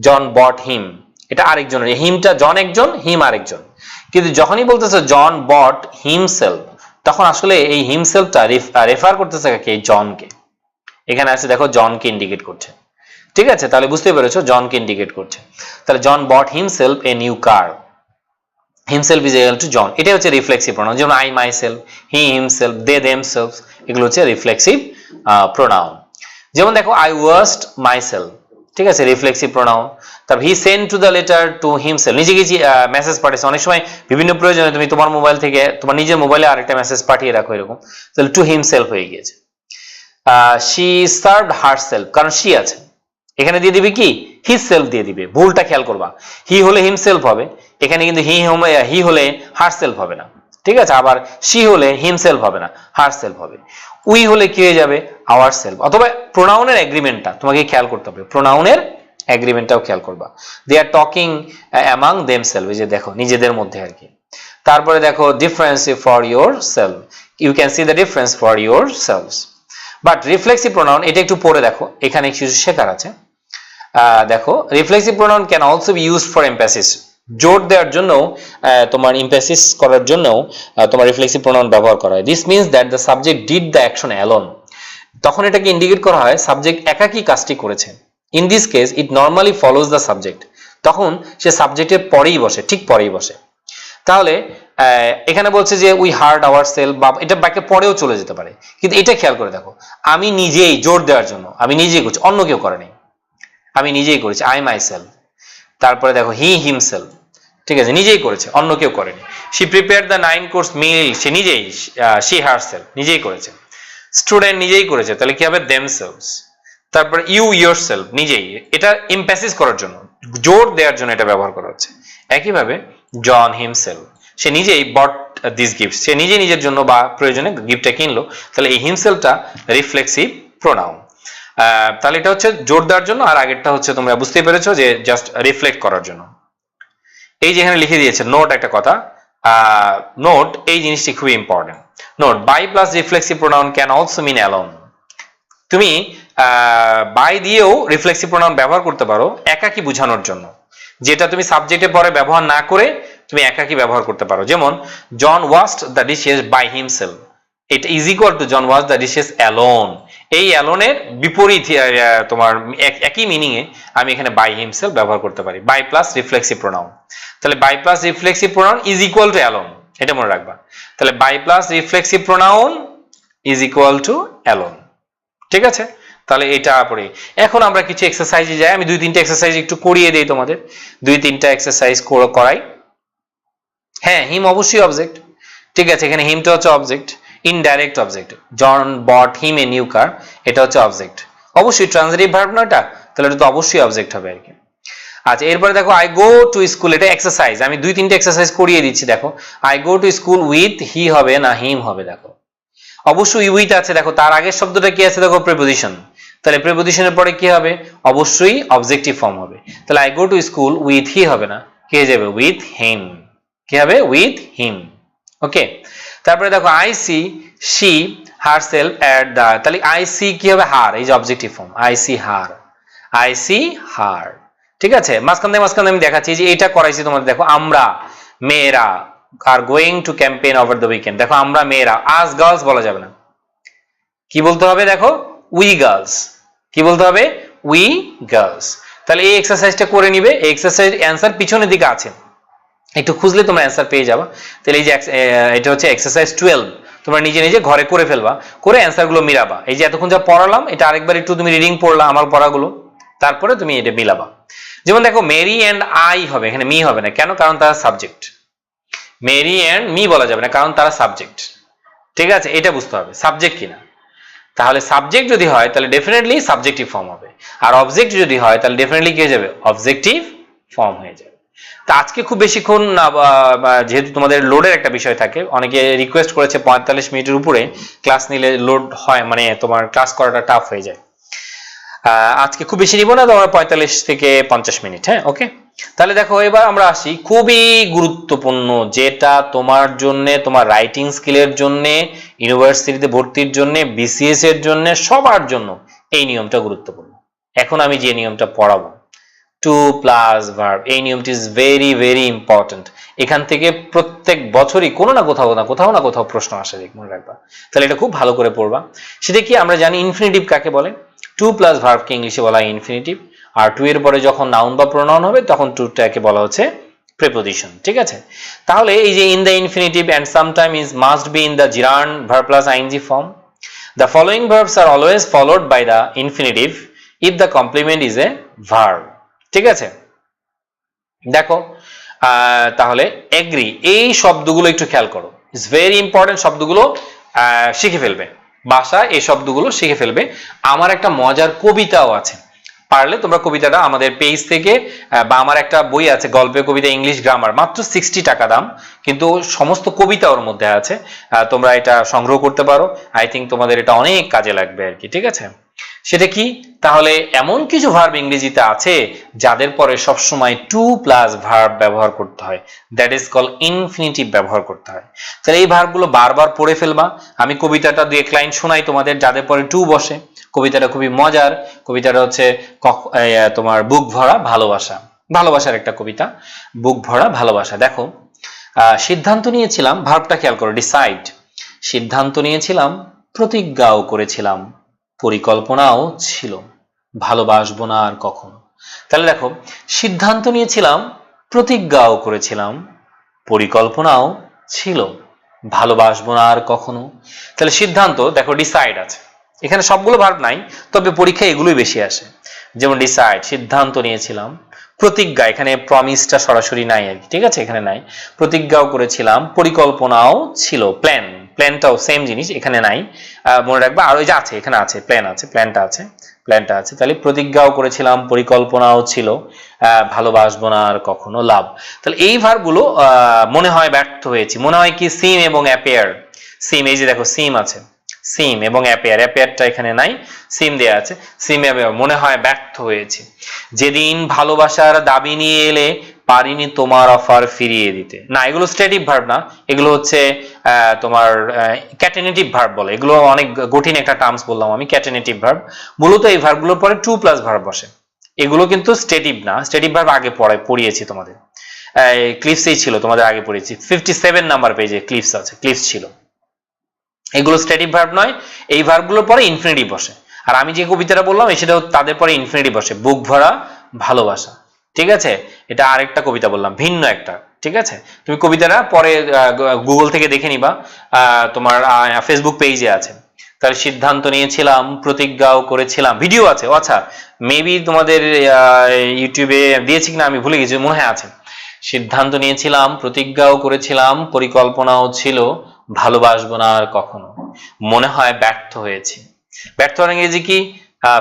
জন বট হিম এটা আরেকজনের, হিমটা জন একজন, হিম আরেকজন, কিন্তু যখনই বলতেছে জন বট হিমসেলফ, তখন আসলে এই হিমসেলফটা রেফার করতেছে কাকে? জনকে। এখানে আছে দেখো জনকে ইন্ডিকেট করছে, ঠিক আছে, তাহলে বুঝতে পেরেছো জনকে ইন্ডিকেট করছে। তাহলে John bought himself a new car, himself is equal to John, এটাই হচ্ছে রিফ্লেক্সিভ প্রোনাউন, যেমন I myself, he himself, they themselves, এগুলো হচ্ছে রিফ্লেক্সিভ প্রোনাউন। যেমন দেখো আই ওয়াস্ট মাই সেলফ, ঠিক আছে, রিফ্লেক্সিভ প্রোনাউন। তারপর he send to the letter to himself, নিজে গিয়ে মেসেজ পাঠিয়েছে, অনেক সময় বিভিন্ন প্রয়োজনে তুমি তোমার মোবাইল থেকে তোমার নিজের মোবাইলে আরেকটা মেসেজ পাঠিয়ে রাখো, এরকম, তাহলে টু হিমসেলফ হয়ে গিয়েছে। শি সার্ভড হারসেলফ, কারণ শি আছে, এখানে দিয়ে দিবি কি হিজ সেলফ দিয়ে দিবে, ভুলটা খেয়াল করবা, হি হলে হিমসেলফ হবে, এখানে কিন্তু হি হলে হারসেলফ হবে না, ঠিক আছে, আবার শি হলে হিমসেলফ হবে না, হারসেলফ হবে। উই হলে কি হয়ে যাবে? Our self. অথবা প্রোনাউনের এগ্রিমেন্টটা তোমাকে খেয়াল করতে হবে, প্রোনাউনের এগ্রিমেন্টটাও খেয়াল করবা। They are talking among themselves, এই যে দেখো নিজেদের মধ্যে আর কি। তারপরে দেখো difference for your self, you can see the difference for your selves. But reflexive pronoun, এটা একটু পরে দেখো, এখানে কিছু শেখার আছে। দেখো reflexive pronoun can also be used for emphasis, জোর দেওয়ার জন্য, তোমার এমফ্যাসিস করার জন্য তোমার রিফ্লেক্সিভ প্রোনাউন ব্যবহার করা হয়। This means that the subject did the action alone, তখন এটাকে ইন্ডিকেট করা হয় সাবজেক্ট একাকী কাজটি করেছে। In this case it normally follows the subject, তখন সে সাবজেক্টের পরেই বসে, ঠিক পরেই বসে। তাহলে এখানে বলছে যে উই হার্ড আওয়ার সেলফ, বা এটা ব্যাকে পরেও চলে যেতে পারে, কিন্তু এটা খেয়াল করে দেখো, আমি নিজেই, জোর দেওয়ার জন্য আমি নিজেই করছি, অন্য কেউ করেনি, আমি নিজেই করেছি, আই মাই সেলফ। তারপরে দেখো হি হিমসেলফ, ঠিক আছে, নিজেই করেছে, অন্য কেউ করেনি। শি প্রিপেয়ার দ্য 9 কোর্স মিল, সে নিজেই, শি হারসেলফ নিজেই করেছে। স্টুডেন্ট নিজেই করেছে, তাহলে কি হবে? দেমসেলভস। তারপর ইউ ইয়োরসেলফ, নিজেই, এটা এমফ্যাসিস করার জন্য, জোর দেওয়ার জন্য এটা ব্যবহার করা হচ্ছে। একইভাবে জন হিমসেলফ, সে নিজেই বট দিস গিফট, সে নিজেই নিজের জন্য বা প্রয়োজনে গিফটটা কিনলো, তাহলে এই হিমসেলফটা রিফ্লেক্সিভ প্রোনাউন। তাহলে এটা হচ্ছে জোর দেওয়ার জন্য, আর আগেরটা হচ্ছে তোমরা বুঝতেই পেরেছো যে জাস্ট রিফ্লেক্ট করার জন্য। এই যে এখানে লিখে দিয়েছে নোট, একটা কথা নোট, এই জিনিসটি খুবই important. Note, by plus reflexive pronoun can also mean alone, তুমি বাই দিয়েও রিফ্লেক্সিভ প্রোনাউন ব্যবহার করতে পারো একাকী বোঝানোর জন্য, যেটা তুমি সাবজেক্টের পরে ব্যবহার না করে তুমি একাকী ব্যবহার করতে পারো। যেমন John washed the dishes by himself, এটা is equal to John wash the dishes alone, এই অ্যালোনের বিপরীত তোমার একই মিনিং এ আমি এখানে বাই হিমসেলফ ব্যবহার করতে পারি, বাই প্লাস রিফ্লেক্সিভ প্রোনাউন। তাহলে by plus reflexive pronoun is equal to alone, এটা মনে রাখবা। তাহলে by plus reflexive pronoun is equal to alone. ঠিক আছে, তাহলে এটা পড়ে। এখন আমরা কিছু এক্সারসাইজে যাই, আমি 2-3টা এক্সারসাইজ একটু করিয়ে দিই তোমাদের, 2-3টা এক্সারসাইজ করাই। হ্যাঁ, হিম অবশ্যই অবজেক্ট। ঠিক আছে, এখানে হিমটা হচ্ছে object, indirect object. John bought him a new car, এটা হচ্ছে অবজেক্ট। অবশ্যই ট্রান্সিটিভ ভার্ব না এটা, তাহলে এটা তো অবশ্যই অবজেক্ট হবে আর কি। আচ্ছা, এরপরে দেখো আই গো টু স্কুল, এটা এক্সারসাইজ, আমি 2-3টা এক্সারসাইজ করিয়ে দিচ্ছি। দেখো I go to school with he হবে না হিম হবে? দেখো অবশ্যই উইথ আছে, দেখো তার আগের শব্দটা কি আছে, দেখো প্রিপোজিশন, তাহলে প্রিপোজিশনের পরে কি হবে? অবশ্যই অবজেক্টিভ ফর্ম হবে। তাহলে I go to school with he হবে না, কি হয়ে যাবে? With him. কি হবে? With him. ওকে, তারপরে দেখো I see she herself at the, তাহলে আই সি কি হবে? হার, এই যে objective form, I see her, I see her. ঠিক আছে, মাঝখানে আমি দেখাচ্ছি যে এটা করাইছি তোমাদের। দেখো আমরা মেয়েরা are going to campaign over the weekend, দেখো আমরা মেয়েরা, আজ গার্লস বলা যাবে না, কি বলতে হবে? দেখো উই গার্লস, কি বলতে হবে? We girls. তাহলে এই এক্সারসাইজটা করে নিবে, এই এক্সারসাইজ অ্যান্সার পিছনের দিকে আছে, একটু খুঁজলে তোমরা অ্যান্সার পেয়ে যাবা। তাহলে এই যে এটা হচ্ছে এক্সারসাইজ 12, তোমরা নিজে নিজে ঘরে করে ফেলবা, করে অ্যান্সারগুলো মিলাবা। এই যে এতক্ষণ যা পড়ালাম এটা আরেকবার একটু তুমি রিডিং পড়লা আমার পড়াগুলো, তারপরে তুমি এটা মিলাবা। যেমন দেখো মেরি অ্যান্ড আই হবে, এখানে মি হবে না, কেন? কারণ তারা সাবজেক্ট। মেরি অ্যান্ড মি বলা যাবে না, কারণ তারা সাবজেক্ট। ঠিক আছে, এটা বুঝতে হবে সাবজেক্ট কিনা। তাহলে সাবজেক্ট যদি হয় তাহলে ডেফিনেটলি সাবজেক্টিভ ফর্ম হবে, আর অবজেক্ট যদি হয় তাহলে ডেফিনেটলি কি হয়ে যাবে? অবজেক্টিভ ফর্ম হয়ে যাবে। তা আজকে খুব বেশিক্ষণ না, যেহেতু তোমাদের লোডের একটা বিষয় থাকে, অনেকে রিকোয়েস্ট করেছে 45 মিনিটের উপরে ক্লাস নিলে লোড হয়, মানে তোমার ক্লাস করাটা টাফ হয়ে যায়। আজকে খুব বেশি নিব না, তোমার 45 থেকে 50 মিনিট। হ্যাঁ, ওকে। তাহলে দেখো এবার আমরা আসি খুবই গুরুত্বপূর্ণ, যেটা তোমার জন্য, তোমার রাইটিং স্কিলের জন্য, ইউনিভার্সিটিতে ভর্তির জন্য, বিসিএস এর জন্য, সবার জন্য এই নিয়মটা গুরুত্বপূর্ণ। এখন আমি যে নিয়মটা পড়াবো, টু প্লাস ভার্ব, এই নিয়মটি ইজ ভেরি ভেরি ইম্পর্টেন্ট। এখান থেকে প্রত্যেক বছরই কোনো না কোথাও প্রশ্ন আসে, মনে রাখবা। তাহলে এটা খুব ভালো করে পড়বা। সেটা কি? আমরা জানি ইনফিনিটিভ কাকে বলে, টু প্লাস ভার্বকে ইংলিশে বলা হয় ইনফিনিটিভ, আর টু এর পরে যখন নাউন বা প্রোনাউন হবে তখন টুটাকে বলা হচ্ছে প্রিপোজিশন। ঠিক আছে, তাহলে এই যে in the infinitive and sometime is must be in the gerund verb plus ING form, the following verbs are always followed by the infinitive if the complement is a verb. ঠিক আছে, দেখো তাহলে agri, এই শব্দগুলো একটু খেয়াল করো, it's very important. শব্দগুলো শিখে ফেলবে, বাসা এই শব্দগুলো শিখে ফেলবে। আমার একটা মজার কবিতাও আছে, পারলে তোমরা কবিতাটা আমাদের পেজ থেকে, বা আমার একটা বই আছে গল্পের কবিতা ইংলিশ গ্রামার, মাত্র 60 টাকা দাম, কিন্তু সমস্ত কবিতা ওর মধ্যে আছে, তোমরা এটা সংগ্রহ করতে পারো। আই থিঙ্ক তোমাদের এটা অনেক কাজে লাগবে আর কি। ঠিক আছে, সেটা কি? তাহলে এমন কিছু ভার্ব ইংরেজিতে আছে যাদের পরে সবসময় টু প্লাস ভার্ব ব্যবহার করতে হয়, দ্যাট ইজ কল ইনফিনিটিভ ব্যবহার করতে হয়। তাহলে এই ভার্বগুলো বারবার পড়ে ফেলবা। আমি কবিতাটা 2-1 লাইন শোনাই তোমাদের, যাদের পরে টু বসে। কবিতাটা খুবই মজার, কবিতাটা হচ্ছে তোমার বুক ভরা ভালোবাসা, ভালোবাসার একটা কবিতা, বুক ভরা ভালোবাসা। দেখো সিদ্ধান্ত নিয়েছিলাম, ভার্বটা খেয়াল করো, ডিসাইড। সিদ্ধান্ত নিয়েছিলাম, প্রতিজ্ঞাও করেছিলাম, পরিকল্পনাও ছিল, ভালোবাসবো না আর কখনো। তাহলে দেখো সিদ্ধান্ত নিয়েছিলাম, প্রতিজ্ঞাও করেছিলাম, পরিকল্পনাও ছিল, ভালোবাসবো না আর কখনো। তাহলে সিদ্ধান্ত, দেখো ডিসাইড আছে, এখানে সবগুলো ভার্ব নাই, তবে পরীক্ষায় এগুলোই বেশি আসে। যেমন ডিসাইড, সিদ্ধান্ত নিয়েছিলাম, প্রতিজ্ঞা, এখানে প্রমিসটা সরাসরি নাই আর কি। ঠিক আছে, এখানে নাই। প্রতিজ্ঞাও করেছিলাম, পরিকল্পনাও ছিল, প্ল্যান, প্ল্যানটাও সেম জিনিস, এখানে নাই, মনে রাখবা। আর ওই যে আছে, এখানে আছে, প্ল্যান আছে, প্ল্যানটা আছে, প্ল্যানটা আছে। তাহলে প্রতিজ্ঞাও করেছিলাম, পরিকল্পনাও ছিল, ভালোবাসবো না আর কখনো, লাভ। তাহলে এই ভার্বগুলো মনে হয় ব্যর্থ হয়েছি, মনে হয় কি সিম এবং অ্যাপিয়ার। সিম, এই যে দেখো সিম আছে, সিম এবং অ্যাপিয়ার, অ্যাপিয়ারটা এখানে নাই, সিম দেয়া আছে, সিম অ্যাপিয়ার, মনে হয় ব্যর্থ হয়েছে। যেদিন ভালোবাসার দাবি নিয়ে এলে পারিনি তোমার অফার ফিরিয়ে দিতে, না এগুলো স্ট্যাটিক ভার্ব না, এগুলো হচ্ছে তোমার ক্যাটেনেটিভ ভার্ব বলে। এগুলো অনেক কঠিন একটা টার্মস বললাম আমি, ক্যাটেনেটিভ ভার্ব। মূলত এই ভার্বগুলোর পরে টু প্লাস ভার্ব বসে, এগুলো কিন্তু স্ট্যাটিভ না। স্ট্যাটিভ ভার্ব আগে পড়িয়েছি তোমাদের, ক্লিপসেই ছিল, তোমাদের আগে পড়িয়েছি, 57 নাম্বার পেজে ক্লিপস আছে, ক্লিপস ছিল। এগুলো স্ট্যাটিক ভার্ব নয়, এই ভার্বগুলোর পরে ইনফিনিটিভ বসে। আর আমি যে কবিতাটা বললাম সেটাও তাদের পরে ইনফিনিটিভ বসে, বুক ভরা ভালোবাসা। ঠিক আছে, এটা আরেকটা কবিতা বললাম, ভিন্ন একটা। ঠিক আছে, তুমি কবিতাটা পরে গুগল থেকে দেখে নিবা, তোমার ফেসবুক পেজে আছে। তার সিদ্ধান্ত নিয়েছিলাম, প্রতিজ্ঞাও করেছিলাম, ভিডিও আছে। ও আচ্ছা, মেবি তোমাদের ইউটিউবে দিয়েছি কিনা আমি ভুলে গেছি, মনে হয় আছে। সিদ্ধান্ত নিয়েছিলাম, প্রতিজ্ঞাও করেছিলাম, পরিকল্পনাও ছিল, ভালোবাসবো না আর কখনো, মনে হয় ব্যর্থ হয়েছি। ব্যর্থ হওয়ার ইংরেজি কি?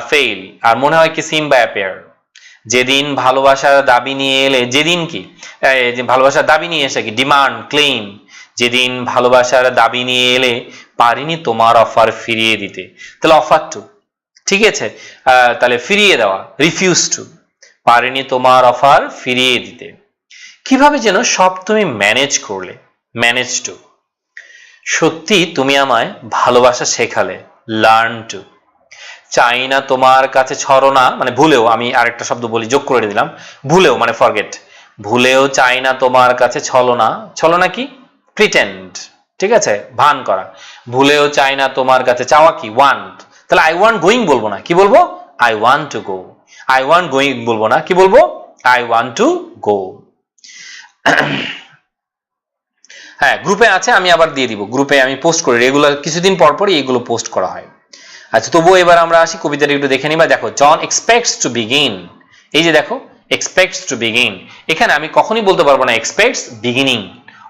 ফেইল। আর মনে হয় কি? সিম বা অ্যাপিয়ার। যেদিন ভালোবাসার দাবি নিয়ে এলে, যেদিন কি যে ভালোবাসার দাবি নিয়ে এসে কি ডিমান্ড, ক্লেম, যেদিন ভালোবাসার দাবি নিয়ে এলে পারিনি তোমার অফার ফিরিয়ে দিতে। তাহলে অফার টু, ঠিক আছে, তাহলে ফিরিয়ে দেওয়া, রিফিউজ টু, পারিনি তোমার অফার ফিরিয়ে দিতে। কিভাবে যেন সব তুমি ম্যানেজ করলে, ম্যানেজ টু। সত্যি তুমি আমায় ভালোবাসা শেখালে, লার্ন টু। চাই না তোমার কাছে ছলনা, মানে ভুলেও, আমি আরেকটা শব্দ বলি, যোগ করে দিলাম, ভুলেও মানে ফরগেট, ভুলেও চাই না তোমার কাছে ছলনা। ছলনা কি? প্রিটেন্ড, ঠিক আছে, ভান করা। ভুলেও চাই না তোমার কাছে, চাওয়া কি? ওয়ান্ট। তাহলে আই ওয়ান্ট গোয়িং বলবো না, কি বলবো? I want to go. I want going বলবো না, কি বলবো? I want to go. হ্যাঁ, গ্রুপে আছে, আমি আবার দিয়ে দিব, গ্রুপে আমি পোস্ট করি রেগুলার, কিছুদিন পর পরই এগুলো পোস্ট করা হয়। আচ্ছা, তবুও এবার আমরা আসি কবিতাটা একটু দেখে নিবা। দেখো, জন এক্সপেক্টস টু বিগিন, এই যে দেখো এক্সপেক্টস টু বিগিন, এখানে আমি কখনই বলতে পারবো না এক্সপেক্টস বিগিনিং,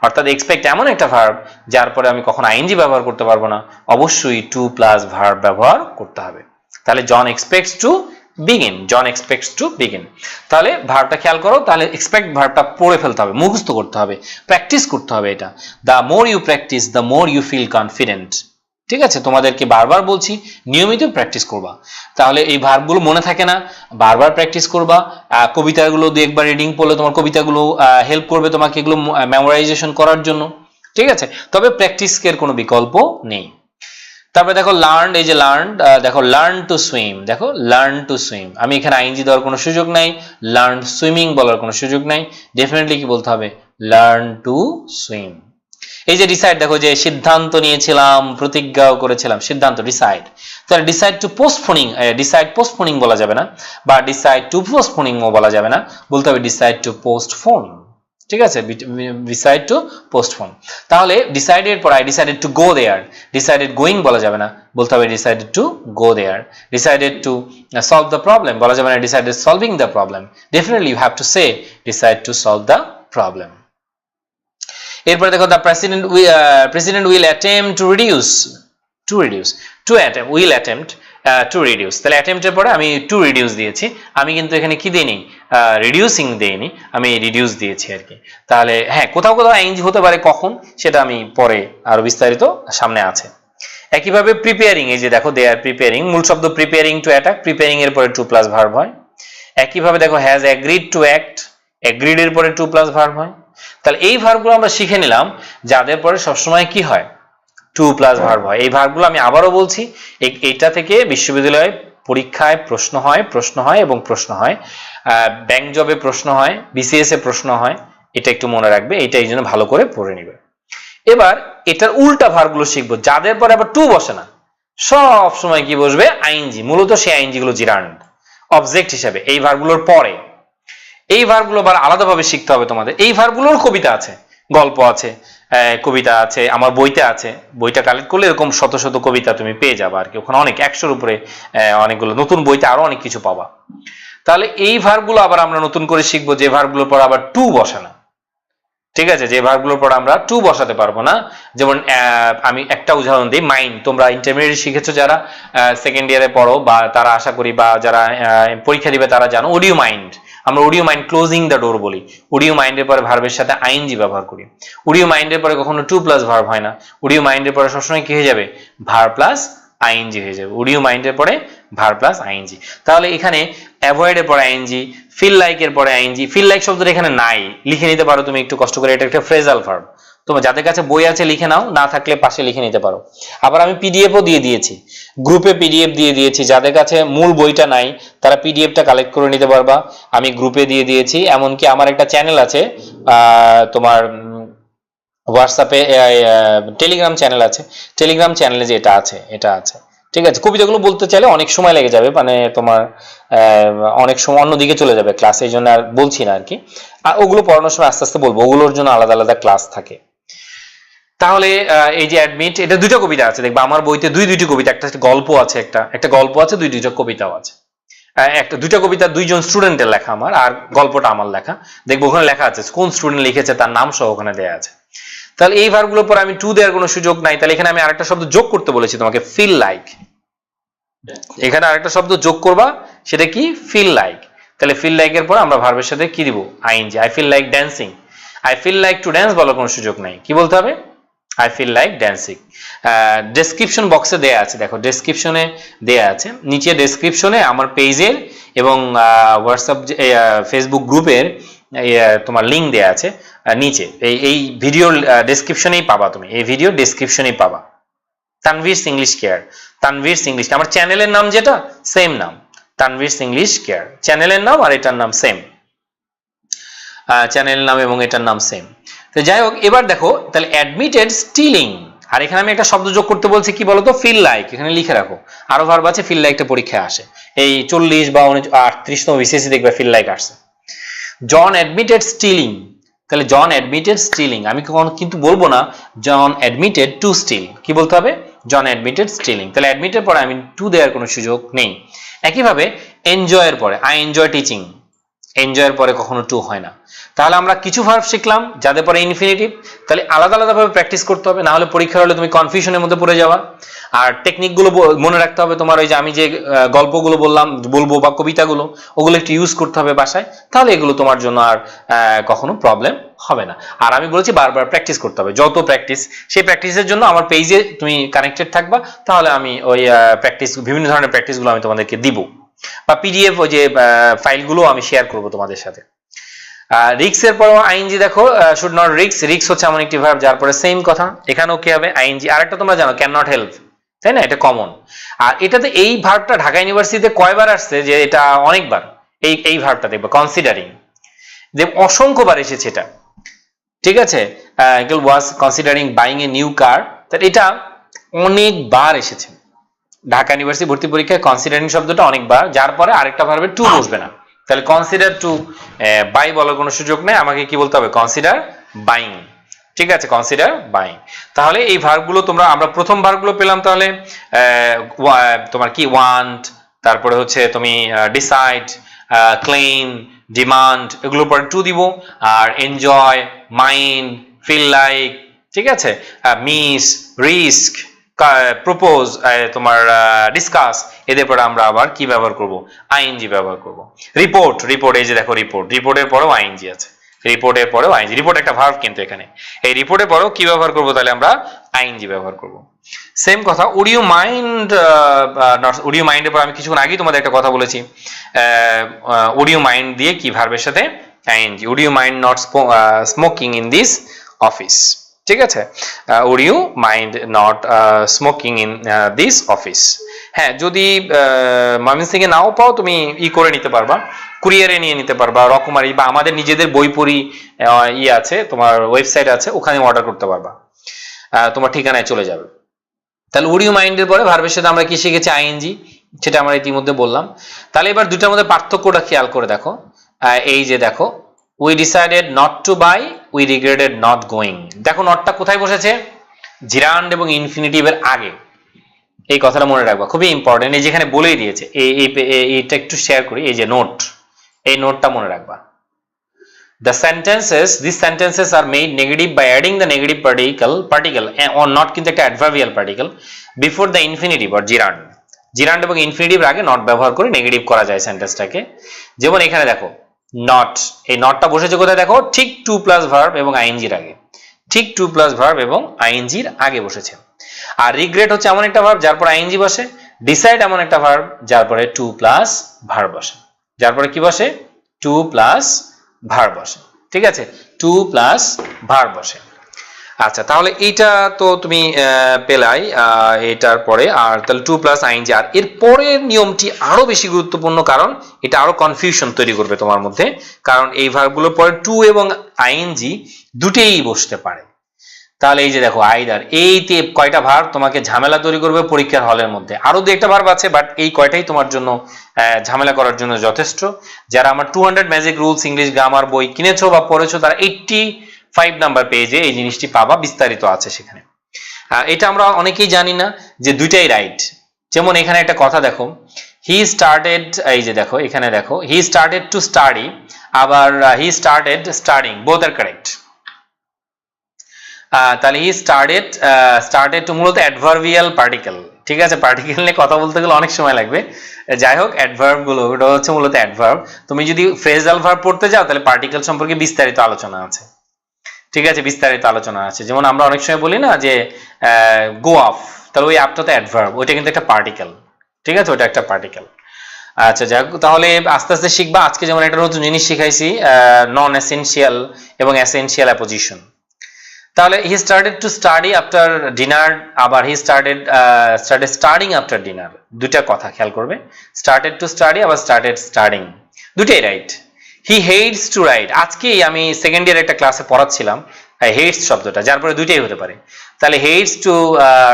অর্থাৎ এক্সপেক্ট এমন একটা ভার্ব যার পরে আমি কখনো আইএনজি ব্যবহার করতে পারবো না, অবশ্যই টু প্লাস ভার্ব ব্যবহার করতে হবে। তাহলে John expects to begin, John expects to begin. তাহলে ভার্বটা খেয়াল করো, তাহলে এক্সপেক্ট ভার্বটা পড়ে ফেলতে হবে, মুখস্থ করতে হবে, প্র্যাকটিস করতে হবে এটা। The more you practice the more you feel confident. ঠিক আছে, তোমাদেরকে বারবার বলছি নিয়মিত প্র্যাকটিস করবা, তাহলে এই ভার্বগুলো মনে থাকে না, বারবার প্র্যাকটিস করবা। কবিতাগুলো দু একবার রিডিং পড়লে তোমার কবিতাগুলো হেল্প করবে তোমাকে এগুলো মেমোরাইজেশন করার জন্য। ঠিক আছে, তবে প্র্যাকটিসের কোনো বিকল্প নেই। তারপরে দেখো লার্ন, এই যে লার্ন, দেখো লার্ন টু সুইম, দেখো লার্ন টু সুইম, আমি এখানে আইএনজি দেওয়ার কোনো সুযোগ নাই, লার্ন সুইমিং বলার কোনো সুযোগ নাই, ডেফিনেটলি কি বলতে হবে? Learn to swim. এই যে ডিসাইড, দেখো যে সিদ্ধান্ত নিয়েছিলাম, প্রতিজ্ঞাও করেছিলাম, সিদ্ধান্ত ডিসাইড। তাহলে ডিসাইড টু পোস্টপোনিং, ডিসাইড পোস্টপোনিং বলা যাবে না, বা ডিসাইড টু পোস্টপোনিংও বলা যাবে না, বলতে হবে ডিসাইড টু পোস্টপোন। ঠিক আছে, ডিসাইড টু পোস্টপোন। তাহলে ডিসাইডের পর I decided to go there, decided going বলা যাবে না, বলতে হবে decided to go there. Decided to solve the problem বলা যাবে না, decided solving the problem. Definitely you have to say decide to solve the problem. এরপরে দেখো, the president will attempt to reduce, to reduce, to attempt, will attempt to reduce. তাহলে অ্যাটেম্প্টের পরে আমি to reduce দিয়েছি, আমি কিন্তু এখানে কি দিইনি? রিডিউসিং দেইনি, আমি রিডিউস দিয়েছি আর কি। তাহলে হ্যাঁ, কোথাও কোথাও আইএনজি হতে পারে, কখন সেটা আমি পরে আরো বিস্তারিত সামনে আছে। একইভাবে প্রিপেয়ারিং, এই যে দেখো দে আর প্রিপেয়ারিং, মূল শব্দ প্রিপেয়ারিং টু অ্যাটাক, প্রিপেয়ারিং এর পরে টু প্লাস ভার্ব হয়। একইভাবে দেখো has agreed to act, agreed এর পরে টু প্লাস ভার্ব হয়। তাহলে এই ভার্বগুলো আমরা শিখে নিলাম, যাদের পরে সবসময় কি হয়? টু প্লাস ভার্ব হয়। এই ভার্বগুলো আমি আবারও বলছি, এইটা থেকে বিশ্ববিদ্যালয়ে পরীক্ষায় প্রশ্ন হয়, প্রশ্ন হয় এবং প্রশ্ন হয়, ব্যাংক জবে প্রশ্ন হয়, বিসিএস এ প্রশ্ন হয়, এটা একটু মনে রাখবে, এটা এই জন্য ভালো করে পড়ে নিবে। এবার এটার উল্টা ভার্বগুলো শিখবো, যাদের পরে আবার টু বসে না, সব সময় কি বসবে? আইএনজি। মূলত সেই আইএনজি গুলো জিরান্ড অবজেক্ট হিসেবে এই ভার্বগুলোর পরে। এই ভার্বগুলো আবার আলাদাভাবে শিখতে হবে তোমাদের। এই ভার্বগুলোর কবিতা আছে, গল্প আছে, কবিতা আছে, আমার বইতে আছে, বইটা কালেক্ট করলে এরকম শত শত কবিতা তুমি পেয়ে যাবে আর কি, ওখানে অনেক 100-র উপরে অনেকগুলো, নতুন বইতে আরো অনেক কিছু পাবা। তাহলে এই ভার্বগুলো আবার আমরা নতুন করে শিখবো, যে ভার্বগুলোর পর আবার টু বসে না। ঠিক আছে, যে ভার্বগুলোর পর আমরা টু বসাতে পারবো না। যেমন আমি একটা উদাহরণ দিই, মাইন্ড, তোমরা ইন্টারমিডিয়েট শিখেছো যারা সেকেন্ড ইয়ারে পড়ো, বা তারা আশা করি, বা যারা পরীক্ষা দিবে তারা জানো, অডিও মাইন্ড, আমরা audio mind closing the door বলি। অডিও মাইন্ডের পরে ভার্বের সাথে আইএনজি ব্যবহার করি। অডিও মাইন্ডের পরে কখনো টু প্লাস ভার্ব হয় না, অডিও মাইন্ডের পরে সবসময় কি হয়ে যাবে? ভার্ব প্লাস আইএনজি হয়ে যাবে, অডিও মাইন্ডের পরে ভার্ব প্লাস আইএনজি। তাহলে এখানে অ্যাভয়েড এর পরে আইএনজি, ফিল লাইক এর পরে আইএনজি। ফিল লাইক শব্দটা এখানে নাই, লিখে নিতে পারো তুমি একটু কষ্ট করে, এটা একটা ফ্রেজাল ভার্ব। তোমার যাদের কাছে বই আছে লিখে নাও, না থাকলে পাশে লিখে নিতে পারো। আবার আমি পিডিএফও দিয়ে দিয়েছি, গ্রুপে পিডিএফ দিয়ে দিয়েছি, যাদের কাছে মূল বইটা নাই তারা পিডিএফটা কালেক্ট করে নিতে পারবা, আমি গ্রুপে দিয়ে দিয়েছি। এমনকি আমার একটা চ্যানেল আছে, তোমার হোয়াটসঅ্যাপে টেলিগ্রাম চ্যানেল আছে, টেলিগ্রাম চ্যানেলে যে এটা আছে, এটা আছে, ঠিক আছে, কবিতাগুলো বলতে চাইলে অনেক সময় লেগে যাবে, মানে তোমার অনেক সময় অন্যদিকে চলে যাবে ক্লাস, এই জন্য আর বলছি না আর কি। আর ওগুলো পড়ানোর সময় আস্তে আস্তে বলবো, ওগুলোর জন্য আলাদা আলাদা ক্লাস থাকে। তাহলে এই যে অ্যাডমিট, এটা দুটো কবিতা আছে দেখবা আমার বইতে, দুইটি কবিতা, একটা গল্প আছে, একটা গল্প আছে, দুইটা কবিতাও আছে। একটা দুইটা কবিতা দুইজন স্টুডেন্টের লেখা আমার, আর গল্পটা আমার লেখা। দেখবো ওখানে লেখা আছে কোন স্টুডেন্ট লিখেছে, তার নাম সহ ওখানে দেয়া আছে। তাহলে এই ভার্বগুলোর পর আমি টু দেওয়ার কোনো সুযোগ নাই, তাহলে এখানে আমি আরেকটা শব্দ যোগ করতে বলেছি তোমাকে, ফিল লাইক। এখানে আরেকটা শব্দ যোগ করবা, সেটা কি, ফিল লাইক। তাহলে ফিল লাইকের পর আমরা ভার্বের সাথে কি দিব, ING. I feel like dancing, I feel like to dance বলার কোনো সুযোগ নাই, কি বলতে হবে, I feel like dancing. Description বক্সে দেয়া আছে, দেখো ডেসক্রিপশনে দেয়া আছে, নিচে ডেসক্রিপশনে আমার পেজের এবং হোয়াটসঅ্যাপ ফেসবুক গ্রুপের তোমার লিঙ্ক দেয়া আছে নিচে, এই ভিডিওর ডেসক্রিপশনেই পাবা, তুমি এই ভিডিও ডেসক্রিপশনেই পাবা। Tanvir's English care, Tanvir's English, আমার চ্যানেলের নাম যেটা সেম নাম, তানভীরস ইংলিশ কেয়ার, চ্যানেলের নাম আর এটার নাম সেম, চ্যানেলের নাম এবং এটার নাম সেম। তো যাই হোক, এবার দেখো তাহলে অ্যাডমিটেড স্টিলিং, আর এখানে আমি একটা শব্দ যোগ করতে বলছি, কি বলতো, ফিল লাইক। এখানে লিখে রাখো, আরো ভার্ব আছে, ফিল লাইকটা পরীক্ষায় আসে, এই 40 বা 38তম বিসিএসসি দেখবে ফিল লাইক আসছে। জন অ্যাডমিটেড স্টিলিং, তাহলে জন অ্যাডমিটেড স্টিলিং, আমি কখনো কিন্তু বলবো না জন অ্যাডমিটেড টু স্টিল, কি বলতে হবে, জন অ্যাডমিটেড স্টিলিং। তাহলে অ্যাডমিটেড পরে আমি টু দেওয়ার কোনো সুযোগ নেই। একইভাবে এনজয়ের পরে, আই এনজয় টিচিং, এনজয়ের পরে কখনো টু হয় না। তাহলে আমরা কিছু ভার্ব শিখলাম যাদের পরে ইনফিনিটিভ, তাহলে আলাদা আলাদা ভাবে প্র্যাকটিস করতে হবে, না হলে পরীক্ষার হলে তুমি কনফিউশনের মধ্যে পড়ে যাওয়া। আর টেকনিকগুলো মনে রাখতে হবে তোমার, ওই যে আমি যে গল্পগুলো বলবো বা কবিতাগুলো, ওগুলো একটু ইউজ করতে হবে বাসায়, তাহলে এগুলো তোমার জন্য আর কখনো প্রবলেম হবে না। আর আমি বলেছি বারবার প্র্যাকটিস করতে হবে, যত প্র্যাকটিস, সেই প্র্যাকটিসের জন্য আমার পেজে তুমি কানেক্টেড থাকবা, তাহলে আমি ওই প্র্যাকটিস, বিভিন্ন ধরনের প্র্যাকটিসগুলো আমি তোমাদেরকে দিব, বা পিডিএফ ওই যে ফাইলগুলো আমি শেয়ার করব তোমাদের সাথে। রিক্স এর পর আইএনজি দেখো, শুড নট রিক্স, রিক্স হচ্ছে এমন একটি ভার্ব যার পরে সেম কথা, এখানেও কি হবে, আইএনজি। আরেকটা তোমরা জানো, ক্যান নট হেল্প, তাই না, এটা কমন। আর এটাতে এই ভার্বটা ঢাকা ইউনিভার্সিটিতে কয়বার আসছে, যে এটা অনেকবার, এই ভার্বটা দেখবে, কনসিডারিং, যে অসংখ্যবার এসেছে এটা, ঠিক আছে। Was considering buying a new car, তাহলে এটা অনেকবার এসেছে ঢাকা ইউনিভার্সিটি ভর্তি পরীক্ষায়, কনসিডারিং শব্দটা অনেকবার, যার পরে আরেকটা ভার্বে টু বসবে না। তাহলে কনসিডার টু বাই বলার কোনো সুযোগ নেই, আমাকে কি বলতে হবে, কনসিডার বাইং, ঠিক আছে, কনসিডার বাইং। তাহলে এই ভার্বগুলো তোমরা, আমরা প্রথম ভার্বগুলো পেলাম, তাহলে তোমার কি, ওয়ান্ট, তারপরে হচ্ছে তুমি ডিসাইড, ক্লেম, ডিমান্ড, এগুলোর পরে টু দিব। আর এনজয়, মাইন্ড, ফিল লাইক, ঠিক আছে, মিস, রিস্ক, প্রপোজ, তোমার ডিসকাস, এদের পরে আমরা আবার কি ব্যবহার করব, আইএনজি ব্যবহার করব। রিপোর্ট, রিপোর্ট, এই যে দেখো রিপোর্ট, রিপোর্টের পরেও আইএনজি আছে, রিপোর্টের পরেও আইএনজি, রিপোর্ট একটা ভার্ব কিন্তু এখানে, এই রিপোর্টের পরেও কি ব্যবহার করব, তাহলে আমরা আইএনজি ব্যবহার করব। সেম কথা, would you mind, would you মাইন্ডের পর আমি কিছুক্ষণ আগেই তোমাদের একটা কথা বলেছি, উড ইউ মাইন্ড দিয়ে কি ভার্বের সাথে ING, would you mind not smoking in this office, ঠিক আছে, would you mind not smoking in this office. হ্যাঁ, যদি ময়মনসিংহ এ নাও পাও, তুমি করে নিতে পারবা, কুরিয়ারে নিয়ে নিতে পারবা, রকমারি বা আমাদের নিজেদের বইপড়ি আছে, তোমার ওয়েবসাইট আছে, ওখানে অর্ডার করতে পারবা, তোমার ঠিকানায় চলে যাবে। তাহলে উড ইউ মাইন্ডের পরে ভার্বের সাথে আমরা কি শিখেছি, আইএনজি, সেটা আমরা ইতিমধ্যে বললাম। তাহলে এবার দুটার মধ্যে পার্থক্যটা খেয়াল করে দেখো, এই যে দেখো, we decided not to buy, we regretted not going, দেখো নটটা কোথায় বসেছে, জিরান্ড এবং ইনফিনিটিভের আগে, এই কথাটা মনে রাখবা, খুবই ইম্পর্টেন্ট, এই যেখানে বলেই দিয়েছে, এইটা একটু শেয়ার করি, এই যে নোট, এই নোটটা মনে রাখবা। The sentences, these sentences are made negative by adding the negative particle or not কিন্তু একটা adverbial particle before the infinitive or gerund, gerund এবং infinitive আগে not ব্যবহার করে নেগেটিভ করা যায় সেন্টেন্সটাকে। যেমন এখানে দেখো not, এই নটটা বসেছে কোথায় দেখো, ঠিক টু প্লাস ভার্ব এবং আইএনজির আগে, ঠিক টু প্লাস ভার্ব এবং আইএনজির আগে বসেছে। আর রিগ্রেট হচ্ছে এমন একটা ভার্ব যার পরে আইএনজি বসে, ডিসাইড এমন একটা ভার্ব যার পরে টু প্লাস ভার্ব বসে, যার পরে কি বসে, টু প্লাস ভার্ব বসে, ঠিক আছে, টু প্লাস ভার্ব বসে। আচ্ছা, তাহলে এইটা তো তুমি পেলাই, এটার পরে আর তাহলে টু প্লাস আইএনজি। আর এর পরের নিয়মটি আরো বেশি গুরুত্বপূর্ণ, কারণ এটা আরো কনফিউশন তৈরি করবে তোমার মধ্যে, কারণ এই ভার্বগুলোর পরে টু এবং আইএনজি দুটেই বসতে পারে। তাহলে এই যে দেখো আইদার, এই কয়টা ভার্ব তোমাকে ঝামেলা তৈরি করবে পরীক্ষার হলের মধ্যে। আরো দু একটা ভার্ব আছে, বাট এই কয়টাই তোমার জন্য ঝামেলা করার জন্য যথেষ্ট। যারা আমার 200 ম্যাজিক রুলস ইংলিশ গ্রামার বই কিনেছো বা পড়েছো তারা 85 নাম্বার পেজে এই জিনিসটি পাবা, বিস্তারিত আছে সেখানে। এটা আমরা অনেকেই জানি না যে দুইটাই রাইট। যেমন এখানে একটা কথা দেখো, হি স্টার্টেড, এই যে দেখো এখানে দেখো, হি স্টার্টেড টু স্টাডি, আবার he started studying, both are correct. তাহলে হি স্টার্টেড টু মূলত অ্যাডভার্বিয়াল পার্টিকেল, ঠিক আছে? পার্টিকেল নিয়ে কথা বলতে গেলে অনেক সময় লাগবে। যাই হোক, অ্যাডভার্ব গুলো ওটা হচ্ছে মূলত অ্যাডভার্ব। তুমি যদি ফ্রেজাল ভার্ব পড়তে যাও তাহলে পার্টিকেল সম্পর্কে বিস্তারিত আলোচনা আছে, ঠিক আছে? বিস্তারিত আলোচনা আছে। যেমন আমরা অনেক সময় বলি না যে গো অফ, তাহলে ওই অফটা তো অ্যাডভার্ব, ওইটা কিন্তু একটা পার্টিকেল, ঠিক আছে? ওটা একটা পার্টিকেল। আচ্ছা যাই হোক, তাহলে আস্তে আস্তে শিখবা। আজকে যেমন একটা নতুন জিনিস শিখাইছি, নন এসেনশিয়াল এবং এসেনশিয়াল অ্যাপোজিশন। তাহলে he started to study after dinner, আবার he started studying after dinner, দুইটা কথা খেয়াল করবে। স্টার্টেড টু স্টাডি আবার স্টার্টেড স্টাডিং, দুইটাই right. He hates to write, আজকেই আমি সেকেন্ড ইয়ার একটা ক্লাসে পড়াচ্ছিলাম হেটস শব্দটা, যার পরে দুইটাই হতে পারে। তাহলে হেটস টু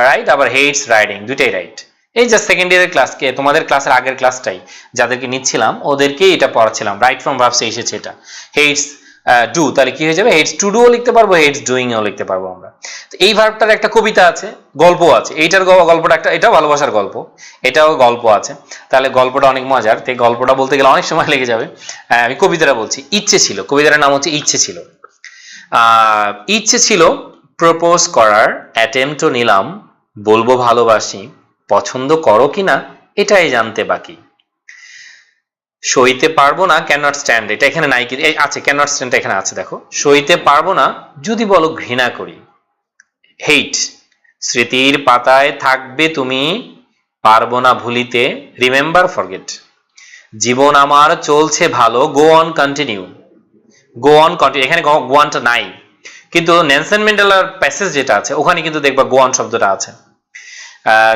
রাইট আবার হেটস রাইডিং, দুইটাই রাইট। এই যে সেকেন্ড ইয়ারের ক্লাসকে, তোমাদের ক্লাসের আগের ক্লাসটাই যাদেরকে নিচ্ছিলাম ওদেরকেই এটা পড়াচ্ছিলাম, রাইট ফ্রম ভার্বসে এসেছে এটা, হেটস ডু। তাহলে কি হয়ে যাবে, হেটস টু ডুও লিখতে পারবো, হেটস ডুইং ও লিখতে পারবো আমরা। তো এই ভার্বটার একটা কবিতা আছে, গল্প আছে, এইটার গল্পটা একটা, এটাও ভালোবাসার গল্প, এটাও গল্প আছে। তাহলে গল্পটা অনেক মজার, তো গল্পটা বলতে গেলে অনেক সময় লেগে যাবে। আমি কবিতাটা বলছি। ইচ্ছে ছিল, কবিতার নাম হচ্ছে ইচ্ছে ছিল। ইচ্ছে ছিল প্রপোজ করার, অ্যাটেম্পটও নিলাম, বলবো ভালোবাসি, পছন্দ করো কিনা এটাই জানতে বাকি। সইতে পারবো না, ক্যান নট স্ট্যান্ড, এটা এখানে নাই কি আছে, ক্যান নট স্ট্যান্ড এখানে আছে, দেখো। সইতে পারবো না যদি বলো ঘৃণা করি, হেইট। স্মৃতির পাতায় থাকবে তুমি, পারবো না ভুলিতে, রিমেম্বার ফরগেট। জীবন আমার চলছে ভালো, go on continue, go on continue, এখানে গো অনটা নাই, কিন্তু নেলসন ম্যান্ডেলার প্যাসেজ যেটা আছে ওখানে কিন্তু দেখবা গো অন শব্দটা আছে।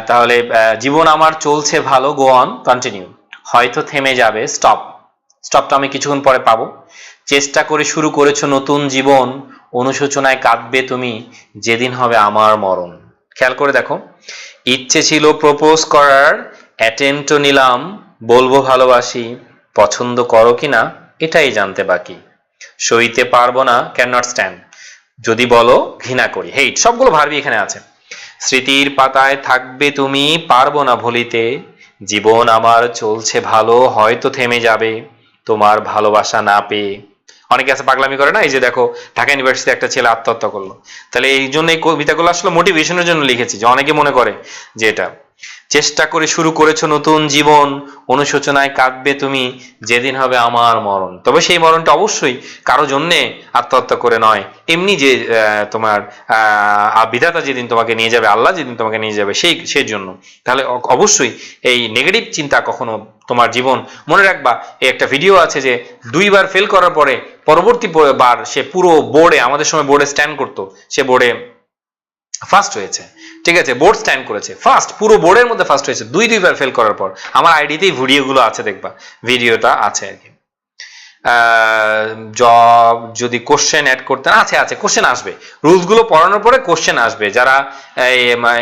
তাহলে জীবন আমার চলছে ভালো, গো অন কন্টিনিউ, হয়তো থেমে যাবে, স্টপ, স্টপটা আমি কিছুক্ষণ পরে পাবো। চেষ্টা করে শুরু করেছো নতুন জীবন, অনুশোচনায় কাঁদবে তুমি, যেদিন হবে আমার মরণ। খেয়াল করে দেখো, ইচ্ছে ছিল প্রপোজ করার, অ্যাটেম্পটও নিলাম, বলবো ভালোবাসি, পছন্দ করো কিনা এটাই জানতে বাকি। সইতে পারবো না, ক্যান নট স্ট্যান্ড, যদি বলো ঘৃণা করি, হেইট। সবগুলো ভার্বই এখানে আছে। স্মৃতির পাতায় থাকবে তুমি, পারবো না ভুলিতে, জীবন আমার চলছে ভালো, হয়তো থেমে যাবে তোমার ভালোবাসা না পেয়ে। অনেকে আছে পাগলামি করে না, এই যে দেখো ঢাকা ইউনিভার্সিটি একটা ছেলে আত্মহত্যা করলো। তাহলে এই জন্য এই কবিতাগুলো আসলে মোটিভেশনের জন্য লিখেছি, যে অনেকে মনে করে যে এটা চেষ্টা করে শুরু করেছো নতুন জীবন, অনুশোচনায় কাঁদবে তুমি, যেদিন হবে আমার মরণ। তবে সেই মরণটা অবশ্যই কারো জন্যে আত্মহত্যা করে নয়, এমনি যে তোমার বিধাতা যেদিন তোমাকে নিয়ে যাবে, আল্লাহ যেদিন তোমাকে নিয়ে যাবে সেই জন্য। তাহলে অবশ্যই এই নেগেটিভ চিন্তা কখনো তোমার জীবন, মনে রাখবা এই একটা ভিডিও আছে যে 2 বার ফেল করার পরে পরবর্তী বার সে পুরো বোর্ডে, আমাদের সময় বোর্ডে স্ট্যান্ড করতো, সে বোর্ডে ফার্স্ট হয়েছে, ঠিক আছে? বোর্ড স্ট্যান্ড করেছে, ফার্স্ট, পুরো বোর্ডের মধ্যে ফার্স্ট হয়েছে 2 বার ফেল করার পর। আমার আইডিতেই ভিডিওগুলো আছে, দেখবা ভিডিওটা আছে আর কি। জব যদি কোশ্চেন অ্যাড করতে আছে, আছে কোশ্চেন আসবে, রুলস গুলো পড়ানোর পরে কোশ্চেন আসবে। যারা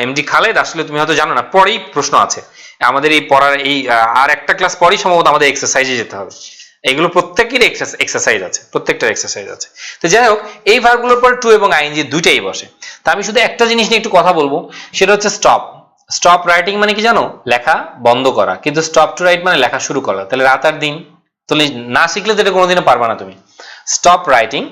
এমডি খালেদ, আসলে তুমি হয়তো জানো না, পরেই প্রশ্ন আছে আমাদের এই পড়ার, এই আর একটা ক্লাস পরেই সম্ভবত আমাদের এক্সারসাইজে যেতে হবে। এগুলো প্রত্যেকেরই এক্সারসাইজ আছে, প্রত্যেকটার এক্সারসাইজ আছে। তো যাই হোক, এই ভার্বগুলোর পর টু এবং আইএনজি দুইটাই বসে। তা আমি শুধু একটা জিনিস নিয়ে একটু কথা বলবো, সেটা হচ্ছে স্টপ। স্টপ রাইটিং মানে কি জানো? লেখা বন্ধ করা। কিন্তু স্টপ টু রাইট মানে লেখা শুরু করা। তাহলে রাত আর দিন, তাহলে না শিখলে তো এটা কোনোদিনও পারবা না তুমি। স্টপ রাইটিং,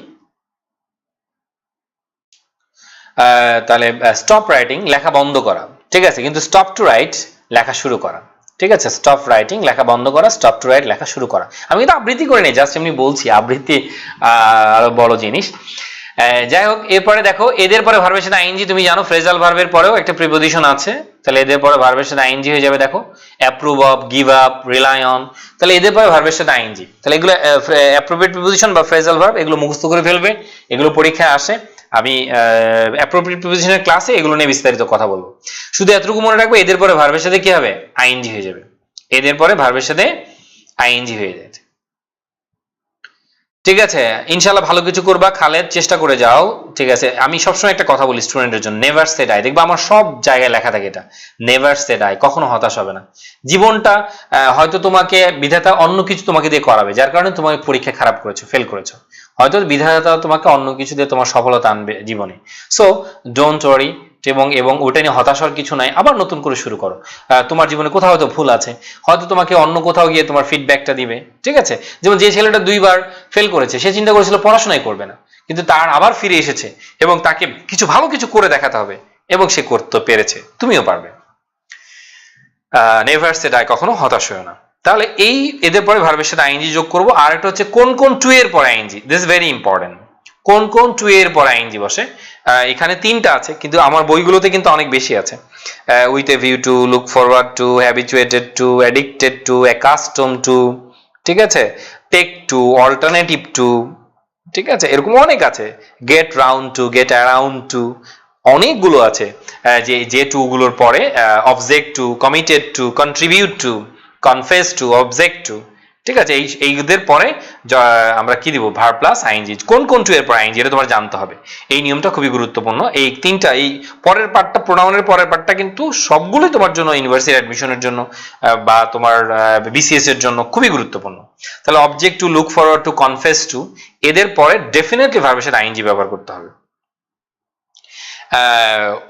তাহলে স্টপ রাইটিং লেখা বন্ধ করা, ঠিক আছে? কিন্তু স্টপ টু রাইট লেখা শুরু করা, ঠিক আছে? স্টপ রাইটিং লেখা বন্ধ করা, স্টপ টু রাইট লেখা শুরু করা। আমি কিন্তু আবৃত্তি করে নেই, জাস্ট এমনি বলছি, আবৃত্তি আরো বড় জিনিস। যাই হোক, এরপরে দেখো এদের পরে ভার্বের সাথে আইএনজি, তুমি জানো ফ্রেজাল ভার্বের পরেও একটা প্রিপোজিশন আছে। তাহলে এদের পরে ভার্বের সাথে আইএনজি হয়ে যাবে, দেখো approve of, give up, rely on. তাহলে এদের পরে ভার্বের সাথে আইএনজি। তাহলে এগুলো অ্যাপ্রোপ্রিয়েট প্রিপোজিশন বা ফ্রেজাল ভার্ব, এগুলো মুখস্থ করে ফেলবে, এগুলো পরীক্ষায় আসে। আমি অ্যাপ্রোপ্রিয়েট প্রিপোজিশনের ক্লাসে এগুলো নিয়ে বিস্তারিত কথা বলবো। শুধু এতটুকু মনে রাখবো, এদের পরে ভার্বের সাথে কি হবে? আইএনজি হয়ে যাবে। এদের পরে ভার্বের সাথে আইএনজি হয়ে যাবে। ঠিক আছে, ইনশাল্লাহ ভালো কিছু করবা খালেদ, চেষ্টা করে যাও। ঠিক আছে, আমি সবসময় একটা কথা বলি স্টুডেন্টের জন্য, নেভার সে ডাই। দেখবা আমার সব জায়গায় লেখা থাকে এটা, নেভার সে ডাই। কখনো হতাশ হবে না। জীবনটা হয়তো তোমাকে বিধাতা অন্য কিছু তোমাকে দিয়ে করাবে, যার কারণে তোমাকে পরীক্ষা খারাপ করেছো, ফেল করেছো, হয়তো বিধাতা তোমাকে অন্য কিছু দিয়ে তোমার সফলতা আনবে জীবনে। সো ডোন্ট ওয়ারি, এবং ওটা নিয়ে হতাশ হওয়ার কিছু নাই। আবার নতুন করে শুরু করো। তোমার জীবনে কোথাও হয়তো ভুল আছে, হয়তো তোমাকে অন্য কোথাও গিয়ে তোমার ফিডব্যাকটা দিবে। ঠিক আছে, যেমন যে ছেলেটা 2বার ফেল করেছে, সে চিন্তা করেছিল পড়াশোনাই করবে না, কিন্তু তার আবার ফিরে এসেছে এবং তাকে কিছু ভালো কিছু করে দেখাতে হবে এবং সে করতে পেরেছে, তুমিও পারবে। নেভার সে ডাই, কখনো হতাশ হয়েও না। তাহলে এই এদের পরে ভার্বের সাথে আইএনজি যোগ করব। আর একটা হচ্ছে কোন কোন টু এর পরে ING, this is very important. কোন কোন টু এর পরে আইএনজি বসে, এখানে 3টা আছে, কিন্তু আমার বইগুলোতে কিন্তু অনেক বেশি আছে। With a view to, look forward to, habituated to, addicted to, accustom to, ঠিক আছে, টেক টু, অল্টারনেটিভ টু, ঠিক আছে, এরকম অনেক আছে। Get round to, get around to, অনেকগুলো আছে। যে টু গুলোর পরে object to, committed to, contribute to, confess to, object to, ঠিক আছে, এইদের পরে আমরা কি দিব, ভার্ব প্লাস আইএনজি। কোন কোন টু এর পর আইএনজি, এটা তোমার জানতে হবে। এই নিয়মটা খুবই গুরুত্বপূর্ণ। এই 3টা, এই পরের পার্টটা, প্রোনাউনের পরের পার্টটা কিন্তু সবগুলোই তোমার জন্য ইউনিভার্সিটি অ্যাডমিশনের জন্য বা তোমার বিসিএস এর জন্য খুবই গুরুত্বপূর্ণ। তাহলে object to, look forward to, confess to, এদের পরে ডেফিনেটলি ভার্বের সাথে আইএনজি ব্যবহার করতে হবে।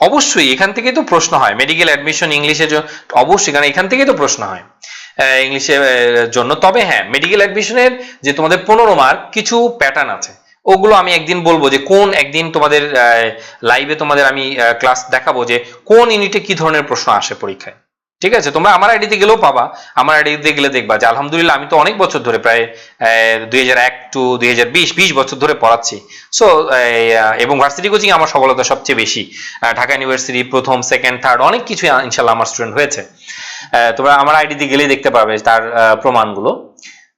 অবশ্যই এখান থেকে তো প্রশ্ন হয়, মেডিকেল অ্যাডমিশন ইংলিশের জন্য অবশ্যই, কারণ এখান থেকেই তো প্রশ্ন হয় ইংলিশের জন্য। তবে হ্যাঁ, মেডিকেল অ্যাডমিশনের যে তোমাদের 15 মার্ক কিছু প্যাটার্ন আছে, ওগুলো আমি একদিন বলবো, যে কোন একদিন তোমাদের লাইভে তোমাদের আমি ক্লাস দেখাবো যে কোন ইউনিটে কি ধরনের প্রশ্ন আসে পরীক্ষায়। ঠিক আছে, তোমরা আমার আইডিতে গেলেও পাবা, আমার আইডিতে গেলে দেখবা যে আলহামদুলিল্লাহ আমি তো অনেক বছর ধরে, প্রায় 2001 টু 2020 বছর ধরে পড়াচ্ছি। সো এবং ভার্সিটি কোচিং আমার সফলতা সবচেয়ে বেশি। ঢাকা ইউনিভার্সিটি প্রথম, সেকেন্ড, থার্ড অনেক কিছু ইনশাল্লাহ আমার স্টুডেন্ট হয়েছে। তোমরা আমার আইডিতে গেলেই দেখতে পাবে তার প্রমাণগুলো।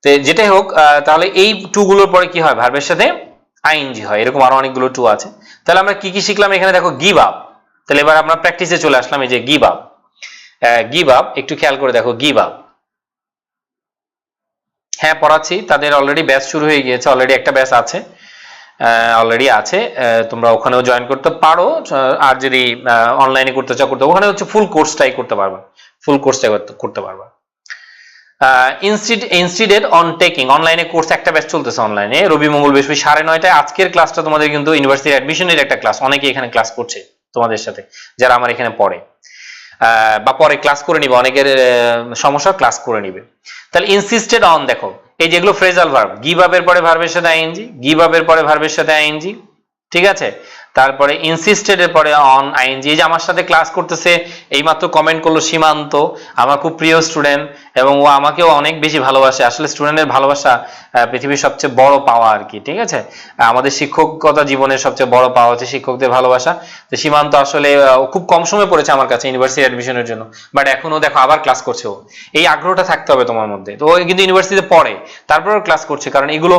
তো যেটাই হোক, তাহলে এই টু গুলোর পরে কি হয়, ভার্বের সাথে আইএনজি হয়। এরকম আরো অনেকগুলো টু আছে। তাহলে আমরা কি কি শিখলাম এখানে দেখো, গিভ আপ। তাহলে এবার আমরা প্র্যাকটিসে চলে আসলাম। এই যে গিভ আপ, গিভ আপ একটু খেয়াল করে দেখো, গিভ আপ। হ্যাঁ পড়াচ্ছি, তাদের অলরেডি ব্যাচ শুরু হয়ে গিয়েছে, অলরেডি একটা ব্যাচ আছে, অলরেডি আছে, তোমরা ওখানেও জয়েন করতে পারো। আর যদি অনলাইনে করতে চাও করতে, ওখানে হচ্ছে ফুল কোর্সটাই করতে পারবা, ফুল কোর্সটাই করতে পারবা। ইনস্টিডেড অন টেকিং, অনলাইনে কোর্স একটা ব্যাচ চলতেছে অনলাইনে, রবি মঙ্গল বৃহস্পতি 9:30। আজকের ক্লাসটা তোমাদের কিন্তু ইউনিভার্সিটি অ্যাডমিশনের একটা ক্লাস, অনেকে এখানে ক্লাস করছে তোমাদের সাথে, যারা আমার এখানে পড়ে বা পরে ক্লাস করে নিবে, অনেকের সমস্যা ক্লাস করে নিবে। তাহলে ইনসিস্টেড অন, দেখো এই যেগুলো ফ্রেজাল ভার্ব, গিভ আপ এর পরে ভার্বের সাথে আইএনজি, গিভ আপ এর পরে ভার্বের সাথে আইএনজি, ঠিক আছে। তারপরে ইনসিস্টেড এর পরে অন আইএনজি। এই যে আমার সাথে ক্লাস করতেছে, এইমাত্র কমেন্ট করলো সীমান্ত, আমার খুব প্রিয় স্টুডেন্ট, এবং ও আমাকেও অনেক বেশি ভালোবাসে। আসলে স্টুডেন্টের ভালোবাসা পৃথিবীর সবচেয়ে বড় পাওয়া আর কি, ঠিক আছে। আমাদের শিক্ষকতা জীবনের সবচেয়ে বড় পাওয়া হচ্ছে শিক্ষকদের ভালোবাসা। তো সীমান্ত আসলে খুব কম সময় পড়েছে আমার কাছে ইউনিভার্সিটি অ্যাডমিশনের জন্য, বাট এখনো দেখো আবার ক্লাস করছে ও। এই আগ্রহটা থাকতে হবে তোমার মধ্যে। তো ও কিন্তু ইউনিভার্সিটিতে পড়ে, তারপরেও ক্লাস করছে, কারণ এগুলো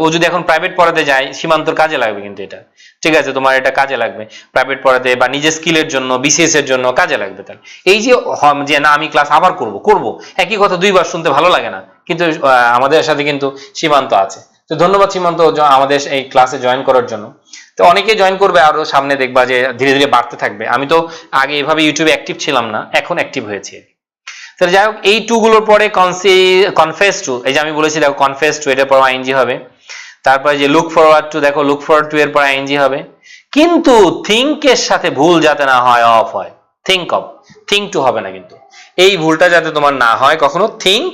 ও যদি এখন প্রাইভেট পড়াতে যায়, সীমান্তর কাজে লাগবে কিন্তু এটা, ঠিক আছে, তোমার এটা কাজে লাগবে প্রাইভেট পড়াতে বা নিজের স্কিলের জন্য, বিসিএস এর জন্য কাজে লাগবে। তাহলে এই যে না আমি ক্লাস আবার করব, একই কথা 2বার শুনতে ভালো লাগে না, কিন্তু আমাদের সাথে কিন্তু সীমান্ত আছে। তো ধন্যবাদ সীমান্ত আমাদের এই ক্লাসে জয়েন করার জন্য। তো অনেকে জয়েন করবে, আরো সামনে দেখবা যে ধীরে ধীরে বাড়তে থাকবে। আমি তো আগে এভাবে ইউটিউবে অ্যাক্টিভ ছিলাম না, এখন অ্যাক্টিভ হয়েছি। তাহলে যাই হোক, এই টু গুলোর পরে কনফেস টু, এই যে আমি বলেছি দেখো কনফেস টু, এটার পর আইএনজি হবে। তারপরে যে লুক ফরওয়ার্ড টু, দেখো লুক ফরওয়ার্ড টু এর পর আইএনজি হবে। কিন্তু থিঙ্ক এর সাথে ভুল যাতে না হয়, অফ হয়, থিঙ্ক অফ, থিঙ্ক টু হবে না কিন্তু। এই ভুলটা যাতে তোমার না হয় কখনো, থিঙ্ক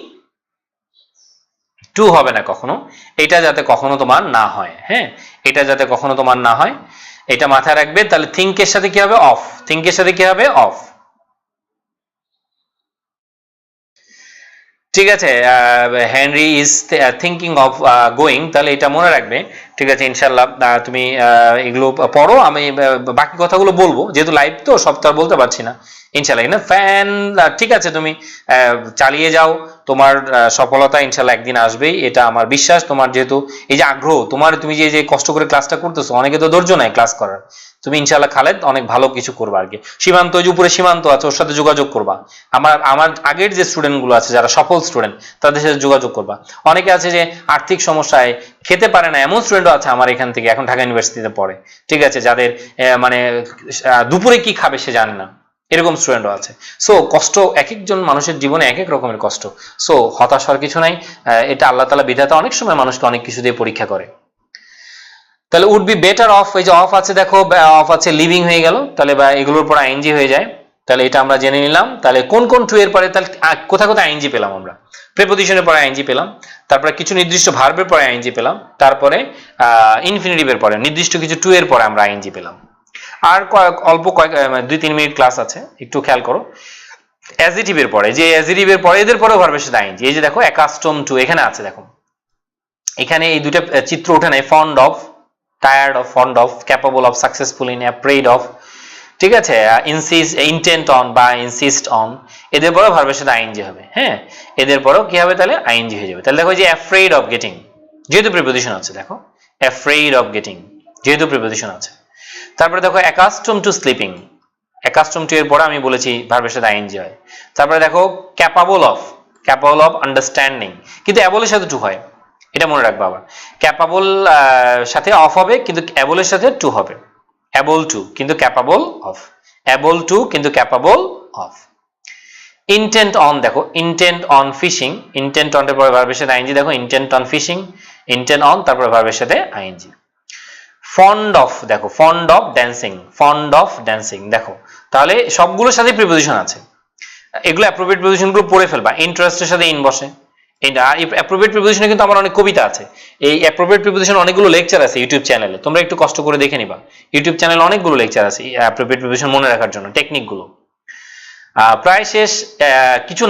টু হবে না কখনো, এটা যাতে কখনো তোমার না হয়। হ্যাঁ, এটা যাতে কখনো তোমার না হয়, এটা মাথায় রাখবে। তাহলে থিঙ্ক এর সাথে কি হবে, অফ, থিঙ্ক এর সাথে কি হবে, অফ, ঠিক আছে। Henry is thinking of going, তাহলে এটা মনে রাখবে, ঠিক আছে। ইনশাল্লাহ তুমি এগুলো পড়ো, আমি বাকি কথাগুলো বলবো, যেহেতু লাইভ তো সব তো আর বলতে পারছি না। ইনশাল্লাহ না ফ্যান, ঠিক আছে, তুমি চালিয়ে যাও, তোমার সফলতা ইনশাল্লাহ একদিন আসবেই, এটা আমার বিশ্বাস। তোমার যেহেতু এই যে আগ্রহ, তুমি যে কষ্ট করে ক্লাসটা করতেছো, অনেকে তো ধৈর্য নাই ক্লাস করার, তুমি ইনশাল্লাহ খালেদ অনেক ভালো কিছু করবা আর কি। সীমান্ত, যে উপরে সীমান্ত আছে, ওর সাথে যোগাযোগ করবা। আমার আগের যে স্টুডেন্ট গুলো আছে, যারা সফল স্টুডেন্ট, তাদের সাথে যোগাযোগ করবা। অনেকে আছে যে আর্থিক সমস্যায় খেতে পারে না এমন স্টুডেন্টও আছে আমার এখান থেকে, এখন ঢাকা ইউনিভার্সিটিতে পড়ে, ঠিক আছে, যাদের মানে দুপুরে কি খাবে সে জানে না, এরকম স্টুডেন্টও আছে। সো কষ্ট এক একজন মানুষের জীবনে এক এক রকমের কষ্ট। সো হতাশ হওয়ার কিছু নাই, এটা আল্লাহ তাআলা বিধাতা অনেক সময় মানুষকে অনেক কিছু দিয়ে পরীক্ষা করে। তাহলে উড বি বেটার অফ, এই যে অফ আছে দেখো, অফ আছে লিভিং হয়ে গেল, তাহলে বা এগুলোর পর আইএনজি হয়ে যায়। তাহলে এটা আমরা জেনে নিলাম। তাহলে কোন কোন টু এর পরে তাহলে কোথায় কোথায় আইএনজি পেলাম আমরা? প্রিপোজিশনের পরে আইএনজি পেলাম, তারপরে কিছু নির্দিষ্ট ভার্বের পরে আইএনজি পেলাম, তারপরে ইনফিনিটিভের পরে নির্দিষ্ট কিছু টু এর পরে আমরা আইএনজি পেলাম। আর অল্প কয়েক 2-3 মিনিট ক্লাস আছে, একটু খেয়াল করো। অ্যাজিটিভের পরে, যে অ্যাজিটিভের পরে এদের পরেও ভার্বের সাথে আইএনজি। এই যে দেখো অ্যাকাস্টম টু এখানে আছে, দেখো এখানে এই দুটো চিত্র ওঠে নাই, fond of, tired of, fond of, capable of, successful in, afraid of, ঠিক আছে, ইনসিস্ট, ইন্টেন্ট অন বা ইনসিস্ট অন, এদের পরেও ভার্বের সাথে আইএনজি হবে। হ্যাঁ, এদের পরেও কি হবে? তাহলে আইএনজি হয়ে যাবে। তাহলে দেখো যে অ্যাফ্রেড অফ গেটিং, যেহেতু প্রিপোজিশন আছে, দেখো অ্যাফ্রেড অফ গেটিং যেহেতু প্রিপোজিশন আছে। তারপরে দেখো accustom two sleeping, accustom two এর পরে আমি বলেছি ভার্বের সাথে আইএনজি হয়। তারপরে দেখো capable of, capable of understanding, কিন্তু অ্যাবলের সাথে টু হয়, এটা মনে রাখবো আবার। ক্যাপাবল সাথে অফ হবে, কিন্তু অ্যাবলের সাথে টু হবে। অ্যাবল টু কিন্তু ক্যাপাবল অফ, অ্যাবল টু কিন্তু ক্যাপাবল অফ। ইন্টেন্ট অন, দেখো intent on fishing, intent on এর পরে ভার্বের সাথে আইএনজি, দেখো intent on fishing, intent on, তারপরে ভার্বের সাথে আইএনজি। ফন্ড অফ, দেখো fond of dancing, fond of dancing, দেখো তাহলে সবগুলোর সাথে প্রিপোজিশন আছে। এগুলো অ্যাপ্রোপ্রিয়েট প্রিপোজিশন গুলো পড়ে ফেলবা। ইন্টারেস্টের সাথে ইন বসে, অ্যাপ্রোপ্রিয়েট প্রিপোজিশনে কিন্তু আমার অনেক কবিতা আছে। এই অ্যাপ্রোপ্রিয়েট প্রিপোজিশন অনেকগুলো লেকচার আছে ইউটিউব চ্যানেলে, তোমরা একটু কষ্ট করে দেখে নিবা। ইউটিউব চ্যানেলে অনেকগুলো লেকচার আছে অ্যাপ্রোপ্রিয়েট প্রিপোজিশন মনে রাখার জন্য, টেকনিকগুলো। প্রায় শেষ। কিছু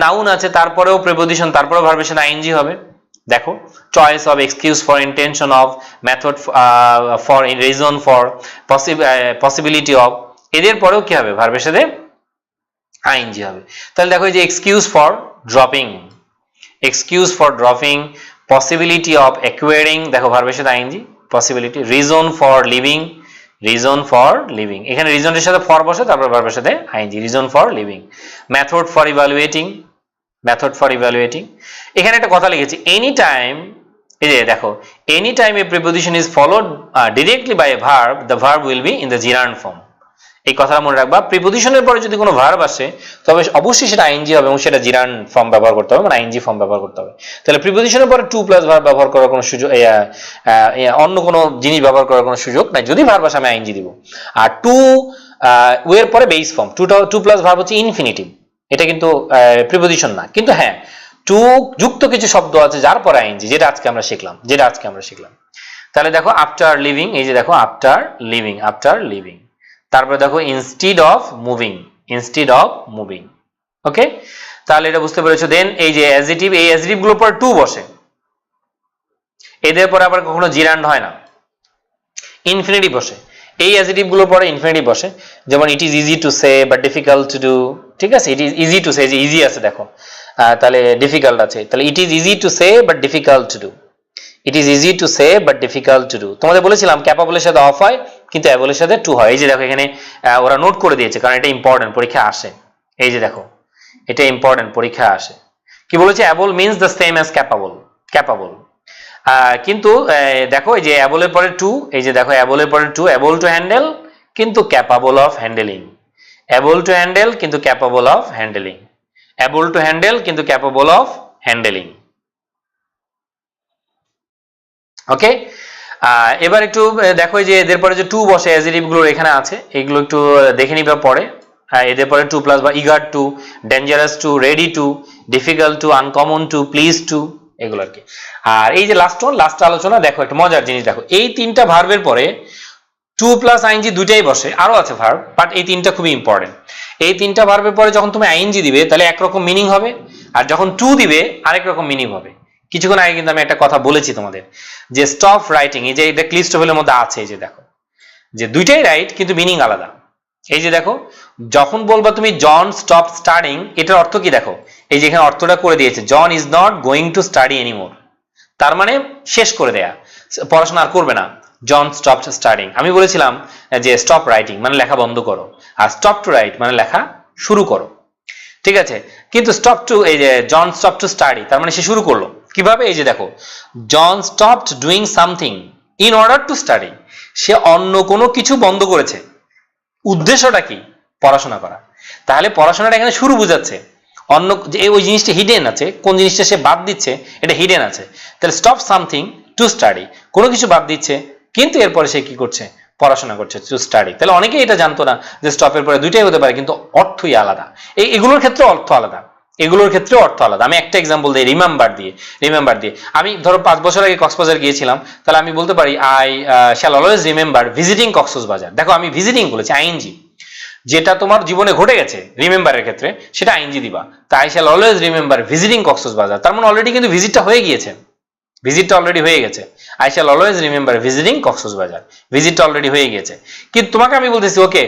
নাউন আছে, তারপরেও প্রিপোজিশন, তারপরেও ভার্বের সাথে আইএনজি হবে। দেখো choice of, excuse for, intention of, method for, reason for, possibility of, এদের পরেও কি হবে? ভার্বের সাথে আইএনজি হবে। তাহলে দেখো এই যে excuse for dropping, excuse for dropping, possibility of acquiring, দেখো ভার্বের সাথে ING, possibility, reason for living, reason for living, এখানে রিজনের সাথে ফর বসে, তারপর ভার্বের সাথে ING, reason for living. Method for evaluating, method for evaluating. এখানে একটা কথা লিখেছি, এনি টাইম, এই যে দেখো any time a preposition is followed directly by a verb, the verb will be in the gerund form. এই কথাটা মনে রাখবা, প্রিপোজিশনের পরে যদি কোনো ভার্ব আসে তবে অবশ্যই সেটা আইএনজি হবে এবং সেটা জিরান্ড ফর্ম ব্যবহার করতে হবে, মানে আইএনজি ফর্ম ব্যবহার করতে হবে। তাহলে প্রিপোজিশনের পরে টু প্লাস ভার্ব ব্যবহার করার কোনো সুযোগ, অন্য কোনো জিনিস ব্যবহার করার কোনো সুযোগ নাই। যদি ভার্ব আসে আমি আইএনজি দিব। আর টু এর পরে base form, to plus verb হচ্ছে ইনফিনিটিভ, এটা কিন্তু প্রিপোজিশন না। কিন্তু হ্যাঁ, টু যুক্ত কিছু শব্দ আছে যার পরে আইএনজি, যেটা আজকে আমরা শিখলাম। তাহলে দেখো আফটার লিভিং, এই যে দেখো আফটার লিভিং, আফটার লিভিং। তারপরে দেখো instead of moving, instead of moving. Okay, তাহলে এটা বুঝতে পেরেছো। দেন এই যে অ্যাডজেক্টিভ, এই অ্যাডজেক্টিভ গুলোর পর টু বসে, এদের পরে আবার কখনো জিরান্ড হয় না, ইনফিনিটিভ বসে। এই অ্যাডজেক্টিভ গুলোর পরে ইনফিনিটিভ বসে, যেমন it is easy to say but difficult to do, ঠিক আছে, it is easy to say, যে ইজি আছে দেখো, তাহলে ডিফিকাল্ট আছে, তাহলে it is easy to say but difficult to do, it is easy to say but difficult to do. তোমাদের বলেছিলাম ক্যাপাবলের সাথে অফ হয়, কিন্তু অ্যাবলের সাথে টু হয়। এই যে দেখো এখানে ওরা নোট করে দিয়েছে, কারণ এটা ইম্পর্টেন্ট, পরীক্ষা আসে। এই যে দেখো এটা ইম্পর্টেন্ট, পরীক্ষা আসে। কি বলেছে? Able means the same as capable, capable. কিন্তু দেখো এই যে অ্যাবলের পরে টু, এই যে দেখো অ্যাবলের পরে টু, অ্যাবল টু হ্যান্ডেল কিন্তু capable of handling, able to handle কিন্তু capable of handling, able to handle কিন্তু ক্যাপাবল অফ হ্যান্ডেলিং। ওকে, এবার একটু দেখো যে এদের পরে যে টু বসে অ্যাডজেক্টিভ গুলো এখানে আছে, এগুলো একটু দেখে নিবা পরে। এদের পরে টু প্লাস বা eager to, dangerous to, ready to, difficult to, uncommon to, please to, এগুলো আর কি। আর এই যে লাস্ট আলোচনা, দেখো একটা মজার জিনিস, দেখো এই তিনটা ভার্বের পরে টু প্লাস আইএনজি দুইটাই বসে, আরো আছে ভার্ব, বাট এই তিনটা খুবই ইম্পর্টেন্ট। এই তিনটা ভার্বের পরে যখন তুমি আইএনজি দিবে তাহলে একরকম মিনিং হবে, আর যখন টু দিবে আরেক রকম মিনিং হবে। কিছুক্ষণ আগে কিন্তু আমি একটা কথা বলেছি তোমাদের, যে স্টপ রাইটিং, এই যে এটা ক্লিস্টোফেলের মধ্যে আছে, এই যে দেখো যে দুইটাই রাইট কিন্তু মিনিং আলাদা। এই যে দেখো যখন বলবা তুমি জন স্টপ স্টাডিং, এটার অর্থ কি দেখো, এই যে এখানে অর্থটা করে দিয়েছে, John is not going to study anymore, তার মানে শেষ করে দেয়া, পড়াশোনা আর করবে না। John stop studying. আমি বলেছিলাম যে স্টপ রাইটিং মানে লেখা বন্ধ করো, আর স্টপ টু রাইট মানে লেখা শুরু করো, ঠিক আছে। কিন্তু স্টপ টু, এই যে জন স্টপ টু স্টাডি, তার মানে সে শুরু করলো, কিভাবে? এই যে দেখো, John stopped doing something in order to study. সে অন্য কোনো কিছু বন্ধ করেছে, উদ্দেশ্যটা কি? পড়াশোনা করা। তাহলে পড়াশোনাটা এখানে শুরু বোঝাচ্ছে, অন্য যে ওই জিনিসটা হিডেন আছে, কোন জিনিসটা সে বাদ দিচ্ছে এটা হিডেন আছে। তাহলে স্টপ সামথিং টু স্টাডি, কোনো কিছু বাদ দিচ্ছে কিন্তু এরপরে সে কি করছে? পড়াশোনা করছে, টু স্টাডি। তাহলে অনেকেই এটা জানতো না যে স্টপের পরে দুইটাই হতে পারে, কিন্তু অর্থই আলাদা। এগুলোর ক্ষেত্রে অর্থ আলাদা, এগুলোর ক্ষেত্রে অর্থ আলাদা। আমি একটা এক্সাম্পল দিই, রিমেম্বার দিয়ে আমি ধরো 5 বছর আগে কক্সবাজার গিয়েছিলাম, তাহলে আমি বলতে পারি I shall always remember visiting Cox's Bazar. দেখো আমি ভিজিটিং বলেছি, আইএনজি। যেটা তোমার জীবনে ঘটে গেছে রিমেম্বারের ক্ষেত্রে সেটা আইএনজি দিবা। তাই I shall always remember visiting Cox's Bazar, তার মানে অলরেডি কিন্তু ভিজিটটা হয়ে গিয়েছে, ভিজিটটা অলরেডি হয়ে গেছে। I shall always remember visiting Cox's Bazar, ভিজিটটা already হয়ে গেছে। কিন্তু তোমাকে আমি বলতেছি ওকে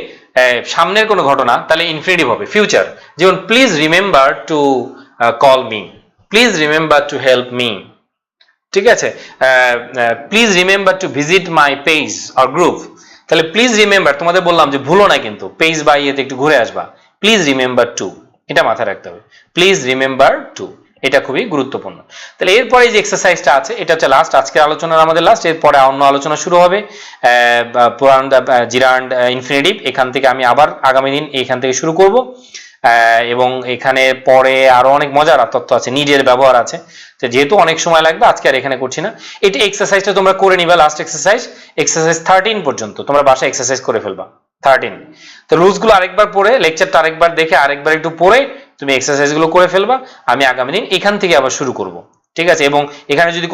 সামনের কোনো ঘটনা, তাহলে ইনফিনিটিভ হবে, ফিউচার। যেমন please remember to call me, please remember to help me, ঠিক আছে? Please remember to visit my page or group. তাহলে প্লিজ রিমেম্বার, তোমাদের বললাম যে ভুলো না কিন্তু পেজ বা ইয়েতে একটু ঘুরে আসবা। প্লিজ রিমেম্বার টু, এটা মাথায় রাখতে হবে, প্লিজ রিমেম্বার টু, এটা খুবই গুরুত্বপূর্ণ। তাহলে এরপরে যে এক্সারসাইজটা আছে এটা হচ্ছে লাস্ট, আজকের আলোচনার আমাদের লাস্ট। এরপরে অন্য আলোচনা শুরু হবে পুরান জিরান্ড ইনফিনিটিভ। এখান থেকে আমি আবার আগামী দিন এখান থেকে শুরু করব, এবং এখানে পরে আরো অনেক মজার তথ্য আছে, নিডের ব্যবহার আছে। তো যেহেতু অনেক সময় লাগবে আজকে আর এখানে করছি না। এটা এক্সারসাইজটা তোমরা করে নিবা, লাস্ট এক্সারসাইজ 13 পর্যন্ত তোমরা বাসায় এক্সারসাইজ করে ফেলবা, 13। তো রুলস গুলো আরেকবার পড়ে, লেকচারটা আরেকবার দেখে আরেকবার একটু পড়ে তুমি এক্সারসাইজ গুলো করে ফেলবা। আমি আগামী দিন এখান থেকে আবার শুরু করব, ঠিক আছে? এবং এখানে যদি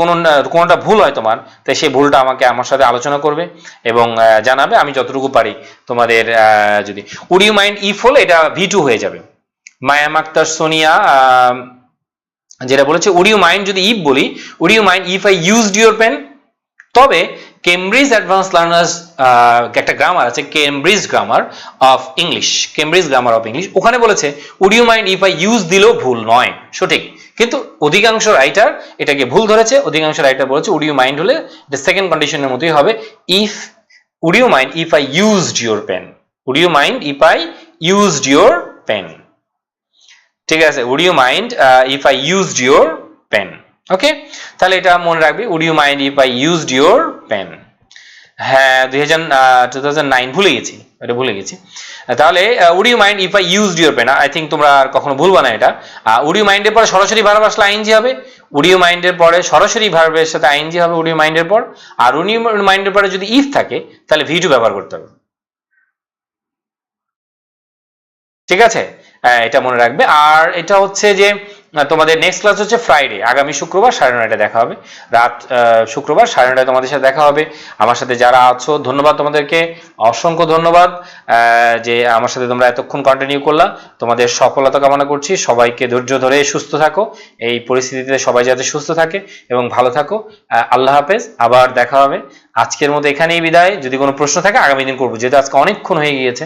কোনোটা ভুল হয় তোমার, তাই সেই ভুলটা আমার সাথে আলোচনা করবে এবং জানাবে, আমি যতটুকু পারি তোমাদের। যদি উড ইউ মাইন্ড ইফ হলে এটা V2 হয়ে যাবে। মায়াম আক্তার সোনিয়া যেটা বলেছে, উড ইউ মাইন্ড যদি ইফ বলি, would you mind if I used your pen. তবে কেমব্রিজ অ্যাডভান্স লার্নার্স একটা গ্রামার আছে, Cambridge grammar of English, Cambridge grammar of English, ওখানে বলেছে would you mind if I use দিলেও ভুল নয়, সঠিক। কিন্তু অধিকাংশ রাইটার এটাকে ভুল ধরেছে, অধিকাংশ রাইটার বলেছে উড ইউ মাইন্ড হলে এটা সেকেন্ড কন্ডিশনের মতোই হবে, if would you mind if I used your pen, would you mind if I used your pen, ঠিক আছে? Would you mind if I used your pen, okay? তাহলে এটা মনে রাখবি, would you mind if I used your pen. হ্যাঁ 2009 ভুলে গেছি, এটা ভুলে গেছি। তাহলে would you mind if I used your pen, I think তোমরা আর কখনো ভুলবা না এটা। উড ইউ মাইন্ডের পরে সরাসরি ভার্ব আসলে আইএনজি হবে, উড ইউ মাইন্ডের পরে সরাসরি ভার্বের সাথে আইএনজি হবে উড ইউ মাইন্ডের পর। আর উড ইউ মাইন্ডের পরে যদি ইফ থাকে তাহলে V2 ব্যবহার করতে হবে, ঠিক আছে? এটা মনে রাখবে। আর এটা হচ্ছে যে তোমাদের নেক্সট ক্লাস হচ্ছে ফ্রাইডে, আগামী শুক্রবার 9:30 দেখা হবে, রাত শুক্রবার 9:30 তোমাদের সাথে দেখা হবে। আমার সাথে যারা আছো ধন্যবাদ তোমাদেরকে, অসংখ্য ধন্যবাদ যে আমার সাথে তোমরা এতক্ষণ কন্টিনিউ করলা। তোমাদের সফলতা কামনা করছি, সবাইকে ধৈর্য ধরে সুস্থ থাকো, এই পরিস্থিতিতে সবাই যাতে সুস্থ থাকে এবং ভালো থাকো। আল্লাহ হাফেজ, আবার দেখা হবে। আজকের মতো এখানেই বিদায়। যদি কোনো প্রশ্ন থাকে আগামী দিন করবো, যেহেতু আজকে অনেকক্ষণ হয়ে গিয়েছে।